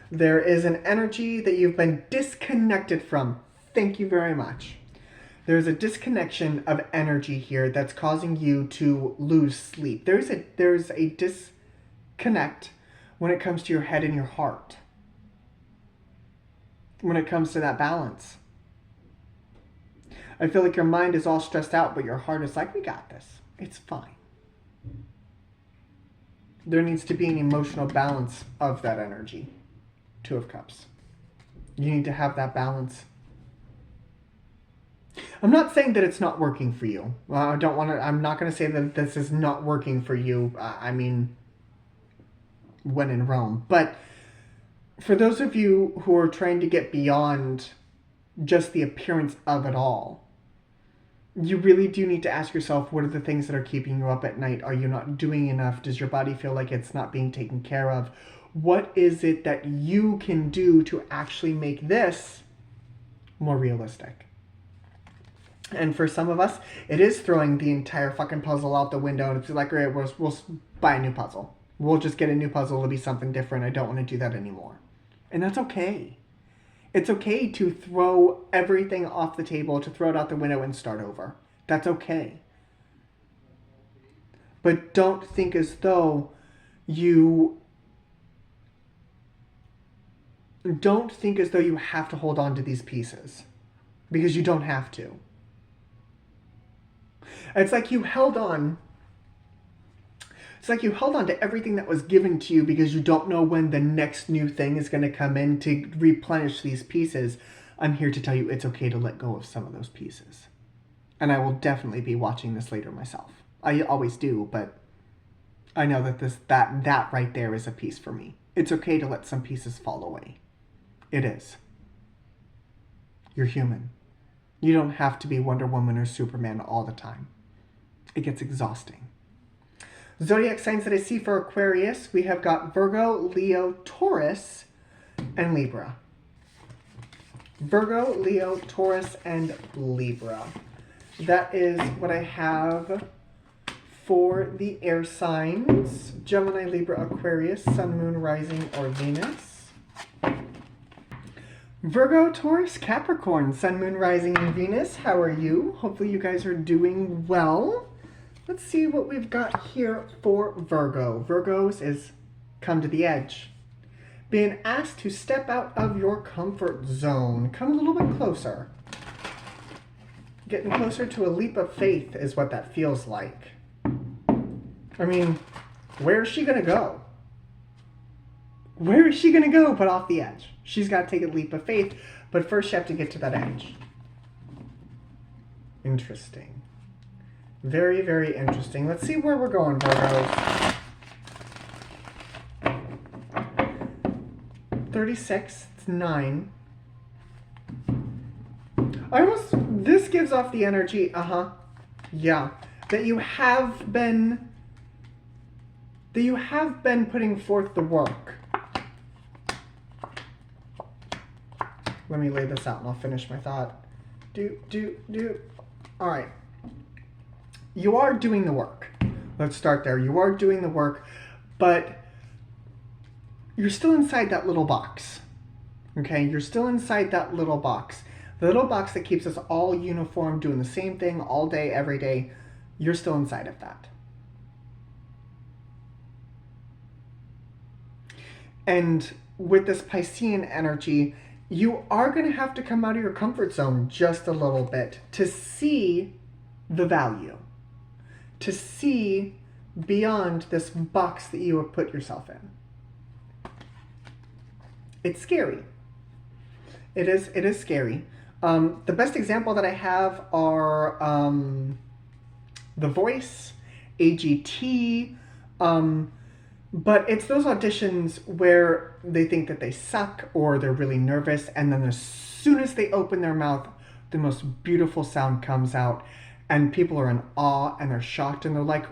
There is an energy that you've been disconnected from. Thank you very much. There's a disconnection of energy here that's causing you to lose sleep. There's a disconnect when it comes to your head and your heart. When it comes to that balance. I feel like your mind is all stressed out, but your heart is like, we got this. It's fine. There needs to be an emotional balance of that energy. 2 of Cups. You need to have that balance. I'm not saying that it's not working for you. I'm not going to say that this is not working for you. I mean, when in Rome. But for those of you who are trying to get beyond just the appearance of it all, you really do need to ask yourself, what are the things that are keeping you up at night? Are you not doing enough? Does your body feel like it's not being taken care of? What is it that you can do to actually make this more realistic? And for some of us, it is throwing the entire fucking puzzle out the window and it's like, all right, we'll buy a new puzzle. We'll just get a new puzzle. It'll be something different. I don't want to do that anymore. And that's okay. It's okay to throw everything off the table, to throw it out the window and start over. That's okay. But don't think as though you have to hold on to these pieces. Because you don't have to. It's like you held on. It's like you held on to everything that was given to you because you don't know when the next new thing is going to come in to replenish these pieces. I'm here to tell you it's okay to let go of some of those pieces. And I will definitely be watching this later myself. I always do, but I know that that right there is a piece for me. It's okay to let some pieces fall away. It is. You're human. You don't have to be Wonder Woman or Superman all the time. It gets exhausting. Zodiac signs that I see for Aquarius, we have got Virgo, Leo, Taurus, and Libra. Virgo, Leo, Taurus, and Libra. That is what I have for the air signs. Gemini, Libra, Aquarius, Sun, Moon, Rising, or Venus. Virgo, Taurus, Capricorn, Sun, Moon, Rising, and Venus. How are you? Hopefully you guys are doing well. Let's see what we've got here for Virgo. Virgos is come to the edge. Being asked to step out of your comfort zone. Come a little bit closer. Getting closer to a leap of faith is what that feels like. I mean, where is she going to go? Where is she going to go but off the edge? She's got to take a leap of faith, but first you have to get to that edge. Interesting. Very, very interesting. Let's see where we're going, Virgos. 36, it's 9. This gives off the energy, yeah, that you have been putting forth the work. Let me lay this out and I'll finish my thought. All right. You are doing the work. Let's start there. You are doing the work, but you're still inside that little box. Okay? You're still inside that little box. The little box that keeps us all uniform, doing the same thing all day, every day. You're still inside of that. And with this Piscean energy, you are going to have to come out of your comfort zone just a little bit to see the value. To see beyond this box that you have put yourself in. It's scary. It is scary. The best example that I have are The Voice, AGT, but it's those auditions where they think that they suck or they're really nervous, and then as soon as they open their mouth, the most beautiful sound comes out, and people are in awe and they're shocked and they're like,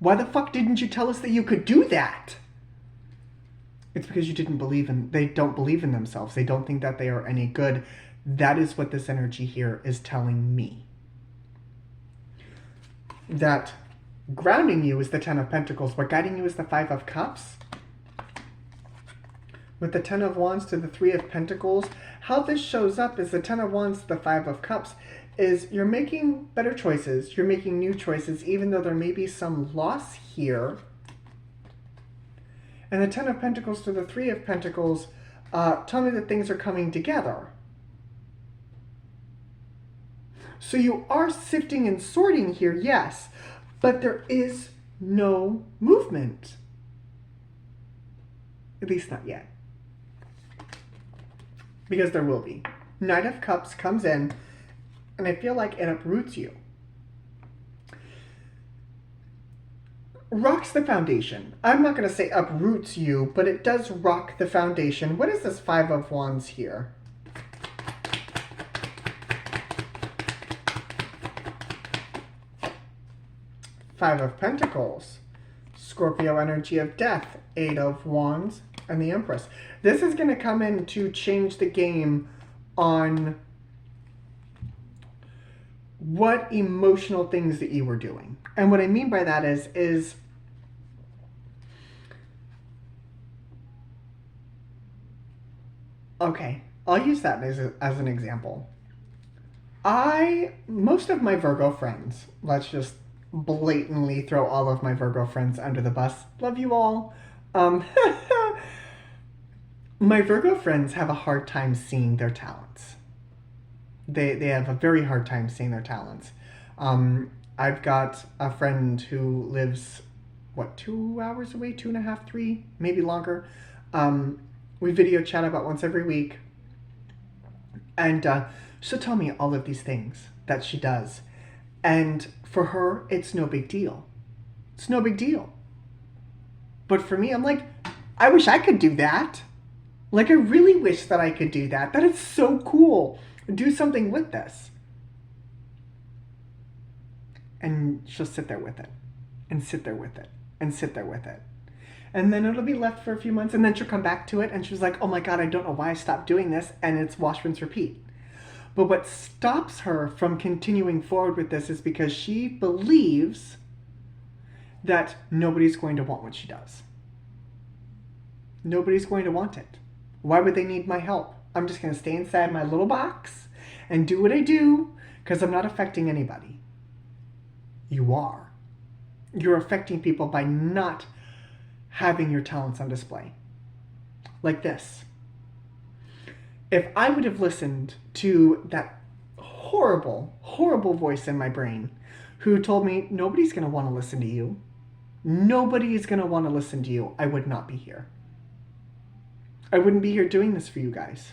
why the fuck didn't you tell us that you could do that? It's because they don't believe in themselves. They don't think that they are any good. That is what this energy here is telling me. That grounding you is the Ten of Pentacles, but guiding you is the Five of Cups. With the Ten of Wands to the Three of Pentacles, how this shows up is the Ten of Wands to the Five of Cups is you're making better choices. You're making new choices, even though there may be some loss here. And the Ten of Pentacles to the Three of Pentacles tell me that things are coming together. So you are sifting and sorting here, yes, but there is no movement. At least not yet. Because there will be. Knight of Cups comes in, and I feel like it uproots you. Rocks the foundation. I'm not going to say uproots you, but it does rock the foundation. What is this Five of Wands here? Five of Pentacles. Scorpio energy of death. Eight of Wands. And the Empress. This is going to come in to change the game on what emotional things that you were doing. And what I mean by that is okay, I'll use that as an example. Most of my Virgo friends, let's just blatantly throw all of my Virgo friends under the bus. Love you all. My Virgo friends have a hard time seeing their talents. They have a very hard time seeing their talents. I've got a friend who lives, 2 hours away, 2.5, 3, maybe longer. We video chat about once every week. And she'll tell me all of these things that she does. And for her, it's no big deal. It's no big deal. But for me, I'm like, I wish I could do that. Like, I really wish that I could do that. That is so cool. Do something with this. And she'll sit there with it. And sit there with it. And sit there with it. And then it'll be left for a few months, and then she'll come back to it, and she's like, oh my God, I don't know why I stopped doing this, and it's wash, rinse, repeat. But what stops her from continuing forward with this is because she believes that nobody's going to want what she does. Nobody's going to want it. Why would they need my help? I'm just going to stay inside my little box and do what I do because I'm not affecting anybody. You are. You're affecting people by not having your talents on display. Like this. If I would have listened to that horrible, horrible voice in my brain who told me nobody's going to want to listen to you, nobody is going to want to listen to you, I would not be here. I wouldn't be here doing this for you guys.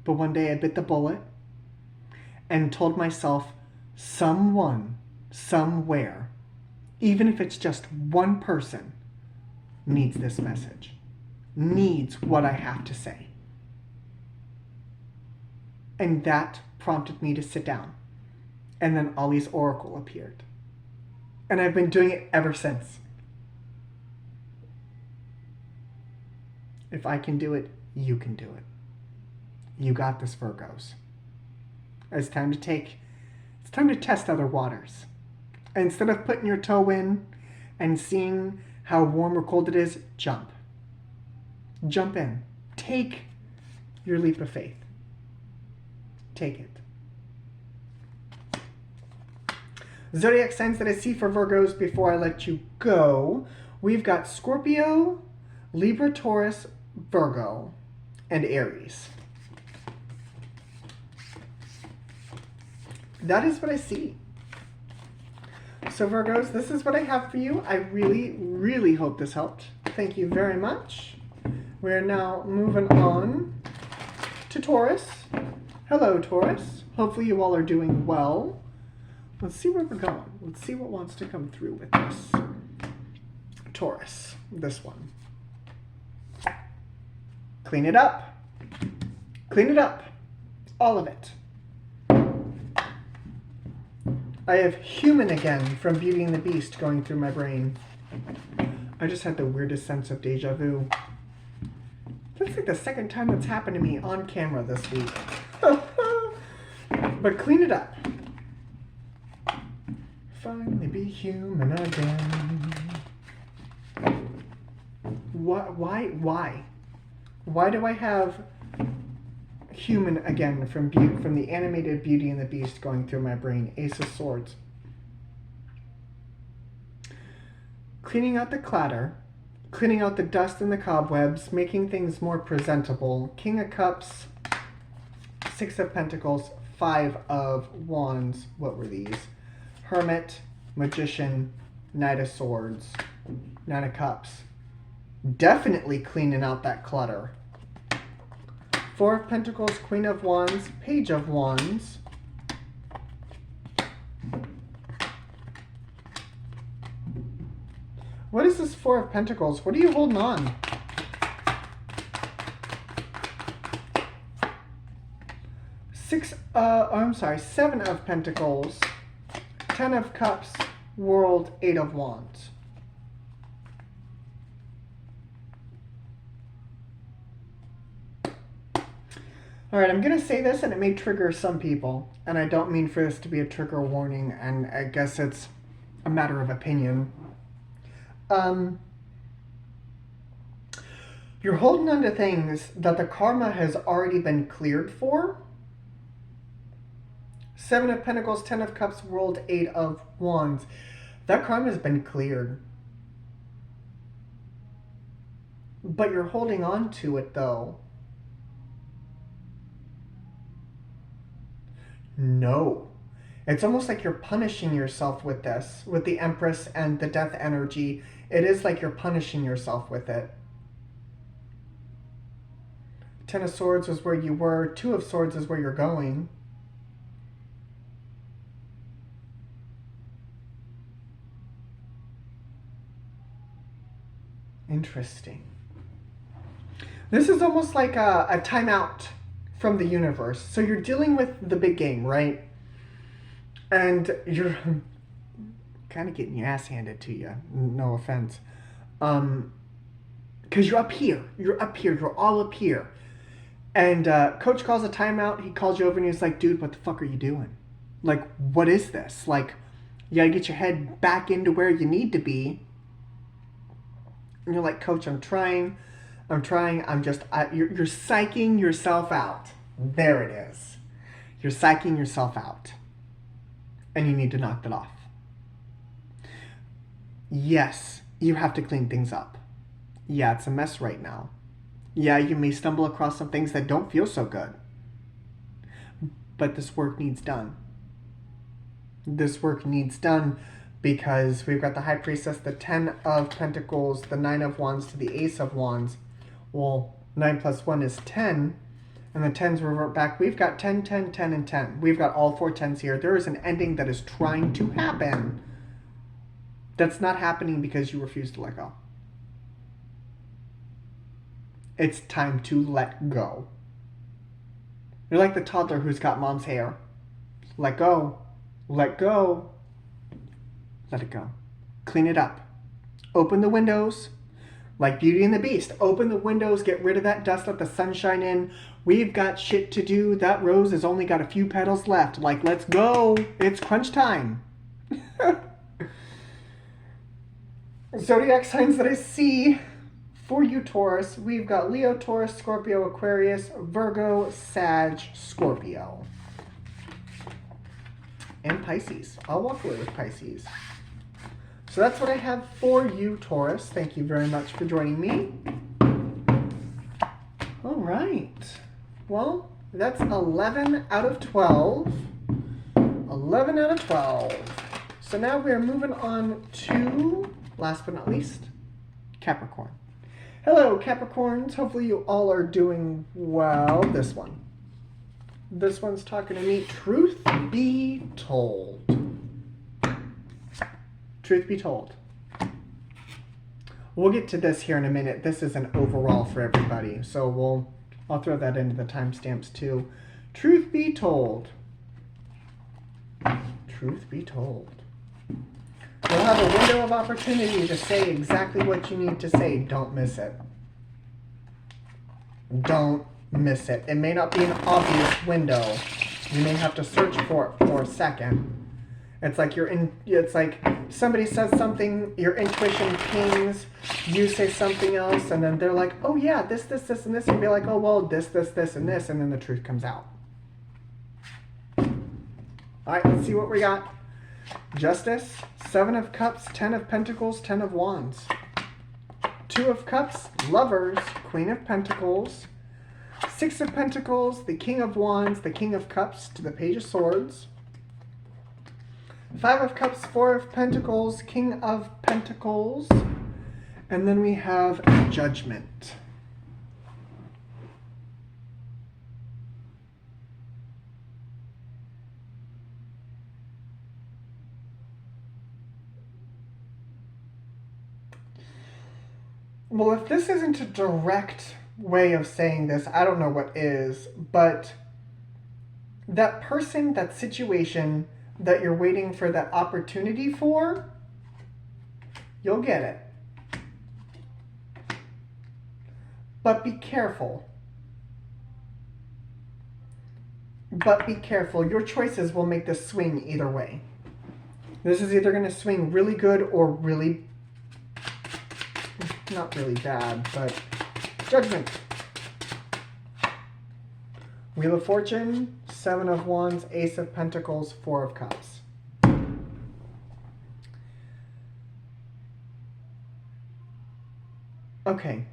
But one day I bit the bullet and told myself, someone, somewhere, even if it's just one person, needs this message, needs what I have to say. And that prompted me to sit down. And then Ollie's Oracle appeared. And I've been doing it ever since. If I can do it, you can do it. You got this, Virgos. It's time to test other waters. Instead of putting your toe in and seeing how warm or cold it is, jump. Jump in. Take your leap of faith. Take it. Zodiac signs that I see for Virgos before I let you go. We've got Scorpio, Libra, Taurus, Virgo, and Aries. That is what I see. So Virgos, this is what I have for you. I really, really hope this helped. Thank you very much. We're now moving on to Taurus. Hello, Taurus. Hopefully you all are doing well. Let's see where we're going. Let's see what wants to come through with this. Taurus, this one. Clean it up. Clean it up. All of it. I have human again from Beauty and the Beast going through my brain. I just had the weirdest sense of deja vu. That's like the second time that's happened to me on camera this week. But clean it up. Finally be human again. Why? Why do I have human again from the animated Beauty and the Beast going through my brain? Ace of Swords. Cleaning out the clutter, cleaning out the dust and the cobwebs, making things more presentable. King of Cups, Six of Pentacles, Five of Wands. What were these? Hermit, Magician, Knight of Swords, Nine of Cups. Definitely cleaning out that clutter. Four of Pentacles, Queen of Wands, Page of Wands. What is this Four of Pentacles? What are you holding on? Seven of Pentacles, Ten of Cups, World, Eight of Wands. All right, I'm going to say this and it may trigger some people, and I don't mean for this to be a trigger warning, and I guess it's a matter of opinion. You're holding on to things that the karma has already been cleared for. Seven of Pentacles, Ten of Cups, World, Eight of Wands. That karma has been cleared. But you're holding on to it, though. No. It's almost like you're punishing yourself with this. With the Empress and the Death energy, it is like you're punishing yourself with it. Ten of Swords is where you were. Two of Swords is where you're going. Interesting. This is almost like a timeout from the universe. So you're dealing with the big game, right? And you're kind of getting your ass handed to you. No offense. Because you're up here. You're up here. You're all up here. And coach calls a timeout. He calls you over and he's like, dude, what the fuck are you doing? Like, what is this? Like, you gotta get your head back into where you need to be. And you're like, coach, I'm trying. You're psyching yourself out. There it is. You're psyching yourself out. And you need to knock that off. Yes, you have to clean things up. Yeah, it's a mess right now. Yeah, you may stumble across some things that don't feel so good. But this work needs done. This work needs done because we've got the High Priestess, the 10 of Pentacles, the 9 of Wands to the Ace of Wands. Well, 9 plus 1 is 10, and the 10s revert back. We've got 10, 10, 10, and 10. We've got all 4 10s here. There is an ending that is trying to happen. That's not happening because you refuse to let go. It's time to let go. You're like the toddler who's got mom's hair. Let go. Let go. Let it go. Clean it up. Open the windows. Like Beauty and the Beast. Open the windows. Get rid of that dust. Let the sunshine in. We've got shit to do. That rose has only got a few petals left. Like, let's go. It's crunch time. Zodiac signs that I see for you, Taurus. We've got Leo, Taurus, Scorpio, Aquarius, Virgo, Sag, Scorpio. And Pisces. I'll walk away with Pisces. So that's what I have for you, Taurus. Thank you very much for joining me. All right. Well, that's 11 out of 12. 11 out of 12. So now we're moving on to, last but not least, Capricorn. Hello, Capricorns. Hopefully you all are doing well. This one's talking to me. Truth be told. Truth be told. We'll get to this here in a minute. This is an overall for everybody. So I'll throw that into the timestamps too. Truth be told. Truth be told. You'll have a window of opportunity to say exactly what you need to say. Don't miss it. Don't miss it. It may not be an obvious window. You may have to search for it for a second. It's like it's like somebody says something, your intuition pings, you say something else, and then they're like, oh yeah, this, and this, and be like, oh well, this, and this, and then the truth comes out. Alright, let's see what we got. Justice, 7 of Cups, 10 of Pentacles, 10 of Wands. 2 of Cups, Lovers, Queen of Pentacles. 6 of Pentacles, the King of Wands, the King of Cups to the Page of Swords. 5 of Cups, 4 of Pentacles, King of Pentacles. And then we have Judgment. Well, if this isn't a direct way of saying this, I don't know what is, but that person, that situation that you're waiting for that opportunity for, you'll get it. But be careful. But be careful. Your choices will make this swing either way. This is either going to swing really good or really, not really bad, but Judgment. Wheel of Fortune, 7 of Wands, Ace of Pentacles, 4 of Cups. Okay.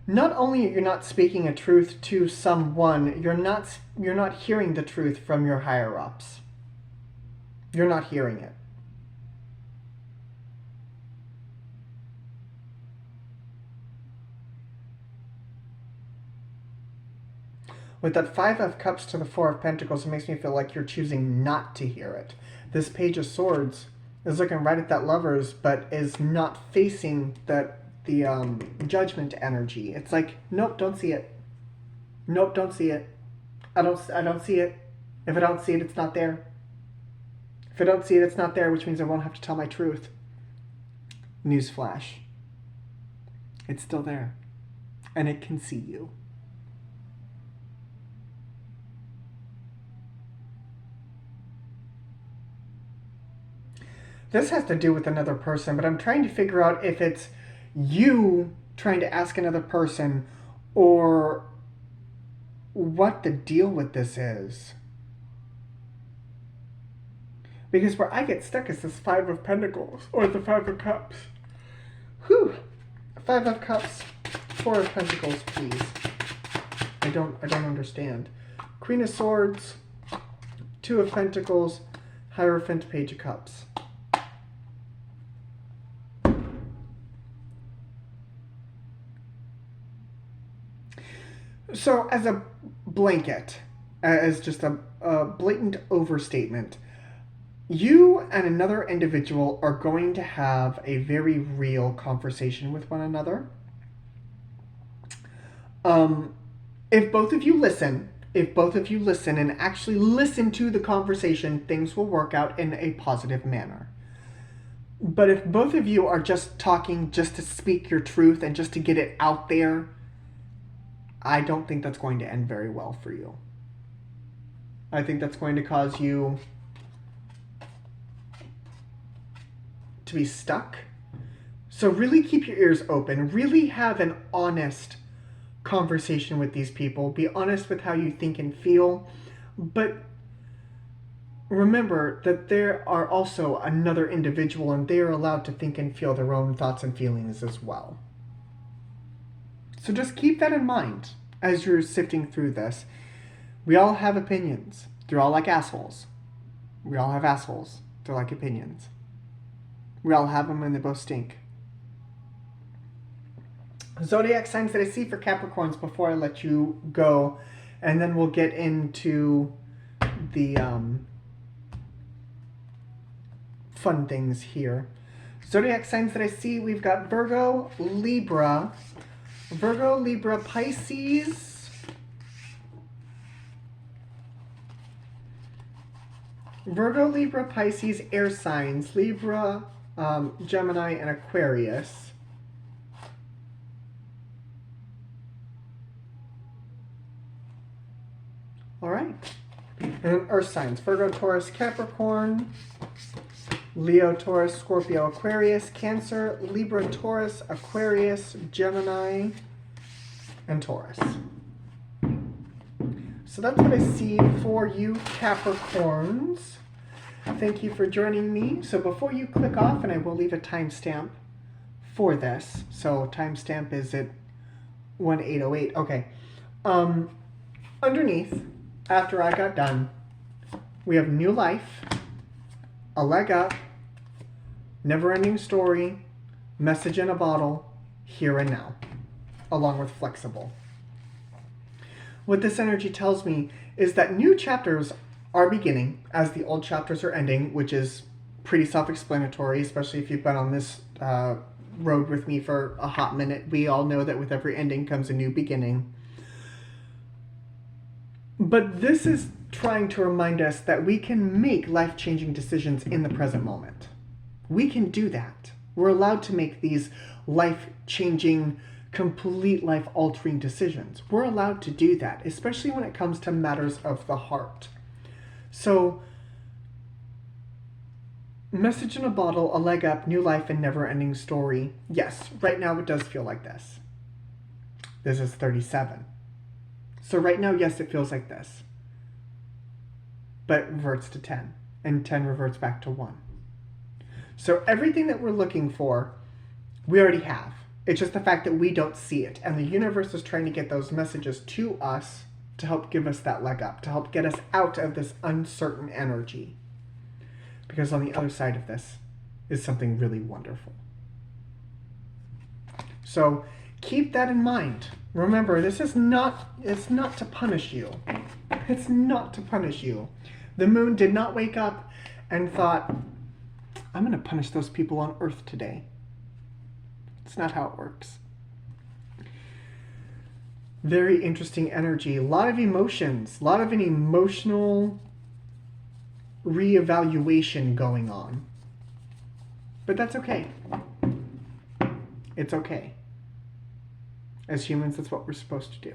Not only are you not speaking a truth to someone, you're not hearing the truth from your higher ups. You're not hearing it. With that 5 of Cups to the 4 of Pentacles, it makes me feel like you're choosing not to hear it. This Page of Swords is looking right at that Lovers, but is not facing the Judgment energy. It's like, nope, don't see it. Nope, don't see it. I don't see it. If I don't see it, it's not there. If I don't see it, it's not there, which means I won't have to tell my truth. Newsflash. It's still there. And it can see you. This has to do with another person, but I'm trying to figure out if it's you trying to ask another person or what the deal with this is. Because where I get stuck is this Five of Pentacles, or the Five of Cups. Whew. Five of Cups, Four of Pentacles, please. I don't understand. Queen of Swords, Two of Pentacles, Hierophant, Page of Cups. So as a blanket, as just a blatant overstatement, you and another individual are going to have a very real conversation with one another. If both of you listen and actually listen to the conversation, things will work out in a positive manner. But if both of you are just talking just to speak your truth and just to get it out there, I don't think that's going to end very well for you. I think that's going to cause you to be stuck. So really keep your ears open. Really have an honest conversation with these people. Be honest with how you think and feel. But remember that there are also another individual and they are allowed to think and feel their own thoughts and feelings as well. So just keep that in mind as you're sifting through this. We all have opinions. They're all like assholes. We all have assholes. They're like opinions. We all have them and they both stink. Zodiac signs that I see for Capricorns before I let you go. And then we'll get into the fun things here. Zodiac signs that I see, we've got Virgo, Libra, Pisces, Virgo, Libra, Pisces, air signs, Libra, Gemini, and Aquarius. All right. And then earth signs, Virgo, Taurus, Capricorn, Leo, Taurus, Scorpio, Aquarius, Cancer, Libra, Taurus, Aquarius, Gemini, and Taurus. So that's what I see for you Capricorns. Thank you for joining me. So before you click off, and I will leave a timestamp for this. So timestamp is at 1808. Okay. Underneath, after I got done, we have new life, a leg up, never-ending story, message in a bottle, here and now, along with flexible. What this energy tells me is that new chapters are beginning as the old chapters are ending, which is pretty self-explanatory, especially if you've been on this road with me for a hot minute. We all know that with every ending comes a new beginning. But this is trying to remind us that we can make life-changing decisions in the present moment. We can do that. We're allowed to make these life-changing, complete life-altering decisions. We're allowed to do that, especially when it comes to matters of the heart. So, message in a bottle, a leg up, new life, and never-ending story. Yes, right now it does feel like this. This is 37. So right now, yes, it feels like this. But it reverts to 10. And 10 reverts back to 1. So everything that we're looking for, we already have. It's just the fact that we don't see it. And the universe is trying to get those messages to us to help give us that leg up, to help get us out of this uncertain energy. Because on the other side of this is something really wonderful. So keep that in mind. Remember, this is it's not to punish you. It's not to punish you. The moon did not wake up and thought, I'm going to punish those people on Earth today. It's not how it works. Very interesting energy. A lot of emotions. A lot of an emotional reevaluation going on. But that's okay. It's okay. As humans, that's what we're supposed to do.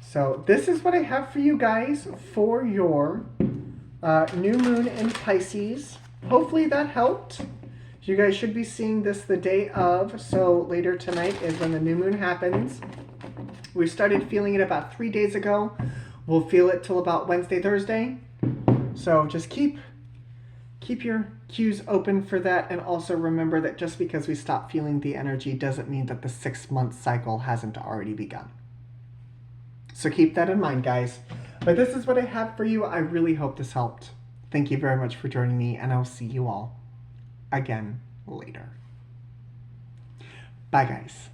So this is what I have for you guys for your new moon in Pisces. Hopefully that helped. You guys should be seeing this the day of, so later tonight is when the new moon happens. We started feeling it about 3 days ago. We'll feel it till about Wednesday, Thursday. So just keep your cues open for that, and also remember that just because we stop feeling the energy doesn't mean that the 6-month cycle hasn't already begun. So keep that in mind, guys. But this is what I have for you. I really hope this helped. Thank you very much for joining me, and I'll see you all again later. Bye, guys.